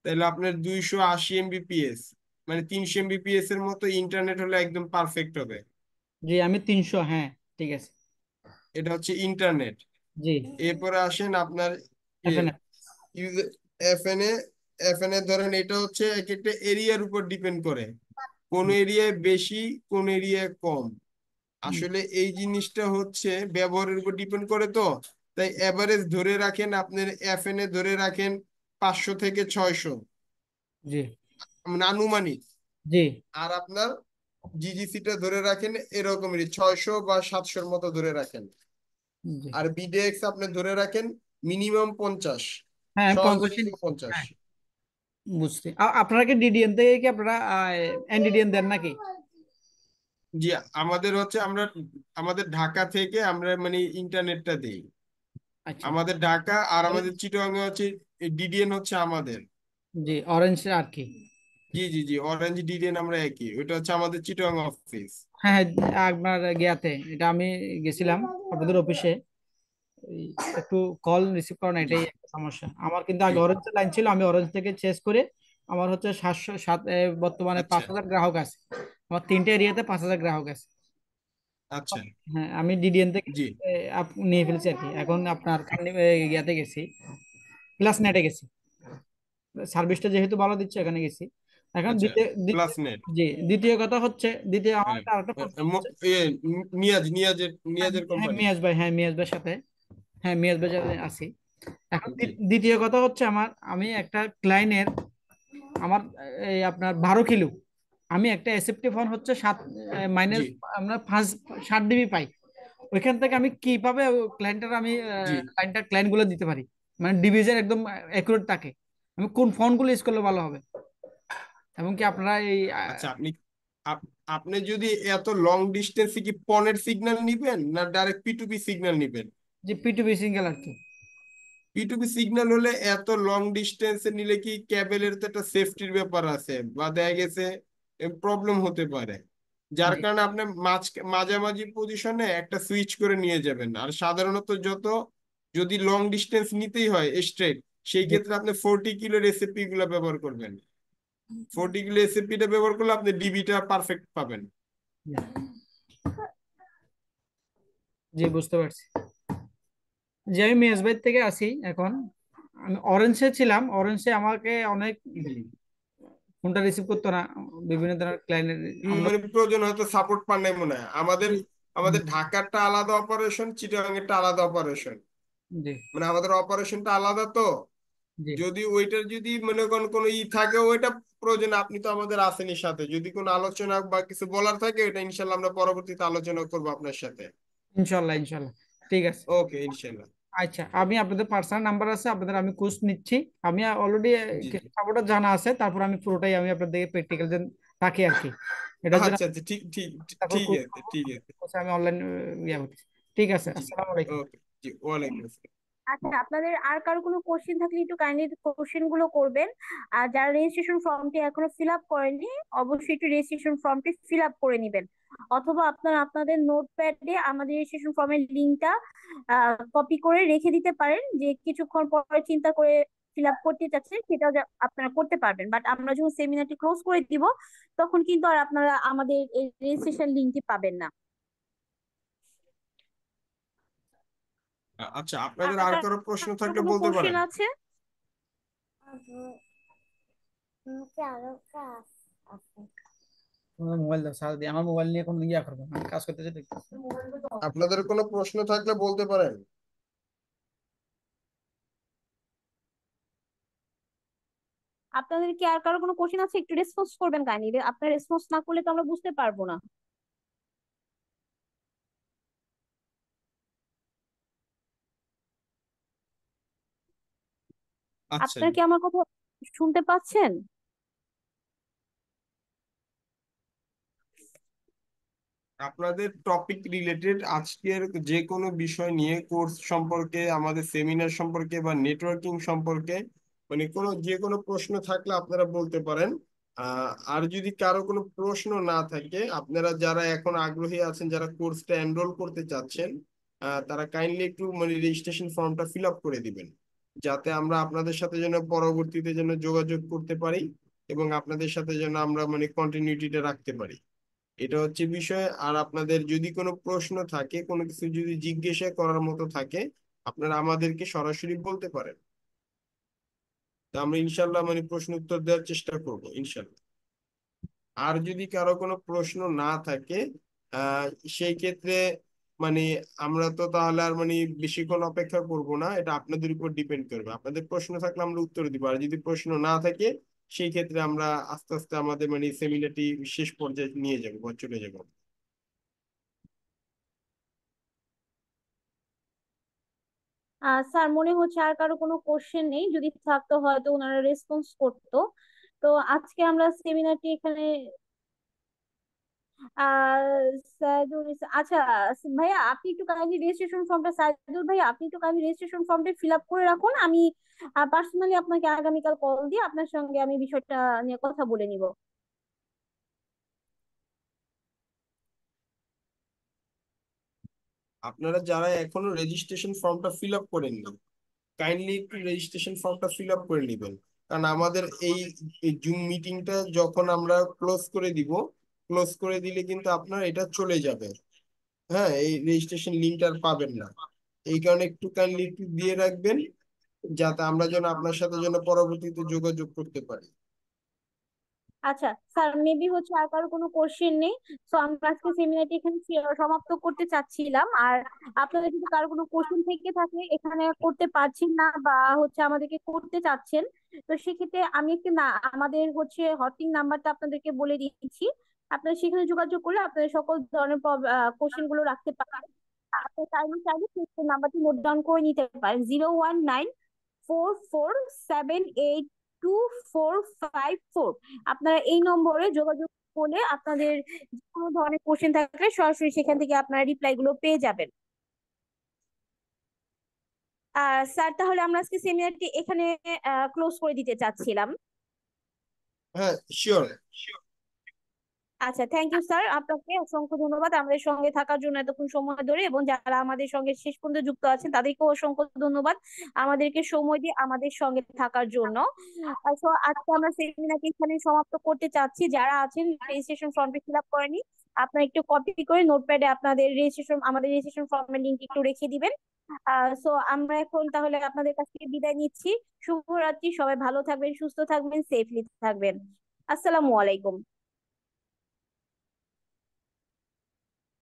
তাহলে আপনার 280 Mbps, মানে 300 Mbps এর মতো ইন্টারনেট হলে একদম পারফেক্ট হবে। জি আমি 300, হ্যাঁ ঠিক আছে। এটা হচ্ছে ইন্টারনেট। জি এরপরে আসেন আপনার এখানে। এফএনএ। এফএনএ ধরেন এটা হচ্ছে এক একটা এরিয়ার উপর ডিপেন্ড করে, কোন এরিয়ায় বেশি কোন এরিয়ায় কম। আসলে এই জিনিসটা হচ্ছে ব্যবহারের উপর ডিপেন্ড করে, তো তাই এভারেজ ধরে রাখেন, আপনার এফএনএ ধরে রাখেন 500 থেকে 600, জি মানে আনুমানিক। জি আর আপনার জিজিসিটা ধরে রাখেন এরকমই 600 বা 700-র মতো ধরে রাখেন। জি। আর বিডিএক্স আপনি ধরে রাখেন মিনিমাম 50, হ্যাঁ 50। সর্বনিম্ন 50। হ্যাঁ বুঝছি। আপনারা কি ডিডিএন থেকে কি আপনারা এনডিডিএন দেন নাকি? জি, আমাদের হচ্ছে আমরা আমাদের ঢাকা থেকে আমরা মানে ইন্টারনেটটা দিই। আচ্ছা। আমাদের ঢাকা আর আমাদের চিটাগাং হচ্ছে ডিডিএন হচ্ছে আমাদের। জি অরেঞ্জ আর কি। জি জি জি, অরেঞ্জ ডিডিএন আমরা একই, ওইটা হচ্ছে আমাদের চিটাগাং অফিস। হ্যাঁ হ্যাঁ, আপনার গিয়াতে এটা আমি গেছিলাম আপনাদের অফিসে। এই একটু কল রিসিভ করা না, জি এটাই একটা সমস্যা আমার। কিন্তু জি। আগে অরেঞ্জ লাইন ছিল, আমি অরেঞ্জ থেকে চেঞ্জ করে আমার হচ্ছে 707, বর্তমানে আচ্ছা 5,000 গ্রাহক আছে। আমার 3টে এরিয়াতে 5,000 গ্রাহক আছে। আচ্ছা। হ্যাঁ আমি ডিডিএন থেকে জি নিয়ে ফেলছি আর কি। এখন আপনার ইয়াতে গেছি, প্লাস নেটে গেছি। সার্ভিসটা যেহেতু ভালো দিচ্ছে এখানে গেছি। এখন আচ্ছা, প্লাস নেট। জি দ্বিতীয় কথা হচ্ছে, দ্বিতীয় আমার একটা আরেকটা প্রশ্ন হচ্ছে। নিয়াজের হ্যাঁ নিয়াজের হ্যাঁ, কোম্পানি। মিয়াজ ভাই, হ্যাঁ মিয়াজ ভাইয়ের সাথে, হ্যাঁ মিয়াজ ভাই সাথে আছি। এখন জি দ্বিতীয় কথা হচ্ছে আমি একটা ক্লায়েন্টের, আমার এই আপনার 12 কিলো, আমি একটা এসএফটি ফোন হচ্ছে জি মাইনাস আমরা 60 ডিবি পাই। ওইখান থেকে আমি কিভাবে ক্লায়েন্টের আমি জি। ক্লায়েন্ট গুলো দিতে পারি, মানে ডিভিশন একদম অ্যাকুরেট থাকে। আমি কোন ফোনগুলো ইউজ করলে ভালো হবে, এবং কি আপনারা এই আচ্ছা, আপনি যদি এত লং ডিস্টেন্সে কি পনের সিগন্যাল নিবেন না ডাইরেক্ট পিটুপি সিগন্যাল নিবেন? যে পিটুবি সিঙ্গেল আর কি। পিটুপি সিগন্যাল হলে এত লং ডিস্টেন্সে নিলে কি ক্যাবেলের তো একটা সেফটির ব্যাপার আছে, বা দেখা গেছে প্রবলেম হতে পারে। যার জি কারণে আপনি মাঝামাঝি পজিশনে একটা সুইচ করে নিয়ে যাবেন। আর সাধারণত যদি লং ডিস্টেন্স নিতেই হয় স্ট্রেট, সেই জি ক্ষেত্রে আপনি 40 কিলোর এসএপি গুলা ব্যবহার করবেন। 40 কিলো এসএপিটা ব্যবহার করলে আপনি ডিবিটা পারফেক্ট পাবেন। জি বুঝতে পারছি। যে আমি মেজবাইর থেকে আসি এখন। আমি অরেঞ্জে ছিলাম, অরেঞ্জে আমাকে অনেক হুম। ফোনটা রিসিভ করতো না, বিভিন্ন ধরনের ক্লায়েন্টের আমরা। মানে প্রয়োজন হয়তো সাপোর্ট পান নাই মনে হয়। আমাদের হুম, আমাদের ঢাকারটা আলাদা অপারেশন, চিটাগাং এরটা আলাদা অপারেশন। জি মানে আমাদের অপারেশনটা আলাদা, তো জি যদি ওইটার যদি মনে করেন কোনো থাকে ওইটা প্রয়োজন, আপনি তো আমাদের আসেনই সাথে, যদি কোনো আলোচনা বা কিছু বলার থাকে এটা ইনশাল্লাহ আমরা পরবর্তীতে আলোচনা করবো আপনার সাথে। ইনশাল্লাহ ইনশাল্লাহ। ঠিক আছে। ওকে, ইনশাল্লাহ। আচ্ছা আমি আপনাদের পার্সোনাল নাম্বার আছে, আপনাদের আমি কোর্স নিচ্ছি। আমি অলরেডি জি জি। কিছু সাপোর্টার জানা আছে, তারপর আমি পুরোটাই আমি আপনাদের প্র্যাকটিক্যাল যেন থাকি আর কি। এটার জন্য আচ্ছা আচ্ছা, ঠিক ঠিক। তারপর ঠিক কোর্স আছে, করবো। ঠিক আছে। course আমি অনলাইন ইয়ে করতেছি। ঠিক আছে, জি। আসসালামু আলাইকুম। ওকে। জি, ওয়ালাইকুম আসসালাম। আচ্ছা, আপনাদের আর কারো কোনো কোশ্চেন থাকলে একটু কাইন্ডলি কোশ্চেন গুলো করবেন। আর যারা রেজিস্ট্রেশন ফর্মটি এখনো ফিল আপ করেনি, অবশ্যই একটু রেজিস্ট্রেশন ফর্মটি ফিল আপ করে নেবেন। অথবা আপনারা আপনাদের নোটপ্যাডে আমাদের রেজিস্ট্রেশন ফর্মের লিঙ্কটা কপি করে রেখে দিতে পারেন, যে কিছুক্ষণ পরে চিন্তা করে ফিল আপ করতে চাচ্ছেন সেটাও আপনারা করতে পারবেন। বাট আমরা যখন সেমিনারটি ক্লোজ করে দিব, তখন কিন্তু আর আপনারা আমাদের এই রেজিস্ট্রেশন লিঙ্কটি পাবেন না। আচ্ছা, আপনাদের আর আর কারো প্রশ্ন কারো থাকলে কোনো বলতে কোশ্চেন পারেন। আছে? মোবাইল দাও, সারা দিয়ে আমার মোবাইল নিয়ে কোনো ইয়া করবো না, আমি কাজ করতে যেতে। আপনাদের কোনো প্রশ্ন থাকলে বলতে পারেন। আপনাদের কি আর কারো কোনো কোশ্চেন আছে? একটু রেসপন্স করবেন কাইন্ডলি, আপনার রেসপন্স না করলে তো আমরা বুঝতে পারবো না। আচ্ছা, আপনার কি আমার কথা শুনতে পাচ্ছেন? আপনাদের টপিক রিলেটেড আজকের যে কোনো বিষয় নিয়ে, কোর্স সম্পর্কে, আমাদের সেমিনার সম্পর্কে বা নেটওয়ার্কিং সম্পর্কে, মানে যে কোনো প্রশ্ন থাকলে আপনারা বলতে পারেন। আর যদি কারো কোনো প্রশ্ন না থাকে, আপনারা যারা এখন আগ্রহী আছেন, যারা কোর্সটা এনরোল করতে চাচ্ছেন, তারা কাইন্ডলি একটু মানে রেজিস্ট্রেশন ফর্মটা ফিল আপ করে দিবেন, যাতে আমরা আপনাদের সাথে যেন পরবর্তীতে যেন যোগাযোগ করতে পারি এবং আপনাদের সাথে যেন আমরা মানে কন্টিনিউটিটা রাখতে পারি। এটা হচ্ছে বিষয়। আর আপনাদের যদি কোনো প্রশ্ন থাকে, কোনো কিছু যদি জিজ্ঞাসা করার মতো থাকে, আপনারা আমাদেরকে সরাসরি বলতে পারেন। তা আমরা ইনশাল্লাহ মানে প্রশ্ন উত্তর দেওয়ার চেষ্টা করব ইনশাল্লাহ। আর যদি কারো কোনো প্রশ্ন না থাকে, আহ সেই ক্ষেত্রে মানে আমরা তো তাহলে আর মানে বেশিক্ষণ অপেক্ষা করব না, এটা আপনাদের উপর ডিপেন্ড করবে। আপনাদের প্রশ্ন থাকলে আমরা উত্তর দিব, আর যদি প্রশ্ন না থাকে সেই ক্ষেত্রে আমরা আস্তে আস্তে আমাদের মানে সেমিনারটি শেষ পর্যায়ে নিয়ে যাবো বা চলে যাবো। স্যার, মনে হচ্ছে আর কারো কোনো কোশ্চেন নেই, যদি থাকতো হয়তো ওনারা রেসপন্স করতো। তো আজকে আমরা সেমিনারটি এখানে আচ্ছা ভাইয়া, আপনি একটু কাইন্ডলি রেজিস্ট্রেশন ফর্মটা, সাইদুল ভাইয়া আপনি একটু কাইন্ডলি রেজিস্ট্রেশন ফর্মটা ফিল আপ করে রাখুন। আমি পার্সোনালি আপনাকে আগামীকাল কল দিয়ে আপনার সঙ্গে আমি বিষয়টা নিয়ে কথা বলে নিব। আপনারা যারা এখনো রেজিস্ট্রেশন ফর্মটা ফিল আপ করেননি, কাইন্ডলি একটু রেজিস্ট্রেশন ফর্মটা ফিল আপ করে নেবেন। কারণ আমাদের এই জুম মিটিংটা যখন আমরা ক্লোজ করে দিব, ক্লোজ করে দিলে কিন্তু আপনার এটা চলে যাবে। হ্যাঁ, এই রেজিস্ট্রেশন লিঙ্কটা আর পাবেন না। এই কারণে একটু কাইন্ডলি একটু দিয়ে রাখবেন, যাতে আমরা যেন আপনার সাথে যেন পরবর্তীতে যোগাযোগ করতে পারি। আচ্ছা স্যার, মেবি হচ্ছে আর কারো কোনো কোশ্চেন নেই। তো আমরা আজকে সেমিনারটি এখানে সমাপ্ত করতে চাচ্ছিলাম। আর আপনাদের যদি কারো কোনো কোশ্চেন থেকে থাকে, এখানে করতে পারছেন না বা হচ্ছে আমাদেরকে করতে চাচ্ছেন, তো সেক্ষেত্রে আমি একটু না আমাদের হচ্ছে হটলাইন নাম্বারটা আপনাদেরকে বলে দিচ্ছি। আপনারা সেখানে যোগাযোগ করলে আপনাদের সকল ধরনের কোশ্চেন গুলো রাখতে পারেন। আপনি চাইলে চাইলে সেই নাম্বারটি নোট ডাউন করে নিতে পারেন: 01944782454। আপনারা এই নম্বরে যোগাযোগ করলে আপনাদের যে কোনো ধরনের কোশ্চেন থাকলে সরাসরি সেখান থেকে আপনারা রিপ্লাই গুলো পেয়ে যাবেন। স্যার, তাহলে আমরা আজকে সেমিনারটি এখানে ক্লোজ করে দিতে চাচ্ছিলাম। হ্যাঁ, শিওর। আচ্ছা, থ্যাংক ইউ স্যার, আপনাকে অসংখ্য ধন্যবাদ আমাদের সঙ্গে থাকার জন্য এতক্ষণ সময় ধরে, এবং যারা আমাদের সঙ্গে শেষ পর্যন্ত যুক্ত আছেন তাদেরকেও অসংখ্য ধন্যবাদ আমাদেরকে সময় দিয়ে আমাদের সঙ্গে থাকার জন্য। তো আজকে আমরা সেমিনারটি এখানে সমাপ্ত করতে চাচ্ছি। যারা আছেন রেজিস্ট্রেশন ফর্মটি ফিল আপ করেনি, আপনারা একটু কপি করে নোটপ্যাডে আপনাদের আমাদের রেজিস্ট্রেশন ফর্মের লিংক একটু রেখে দিবেন। সো আমরা এখন তাহলে আপনাদের কাছ থেকে বিদায় নিচ্ছি। শুভরাত্রি, সবাই ভালো থাকবেন, সুস্থ থাকবেন, সেফলি থাকবেন। আসসালামু আলাইকুম।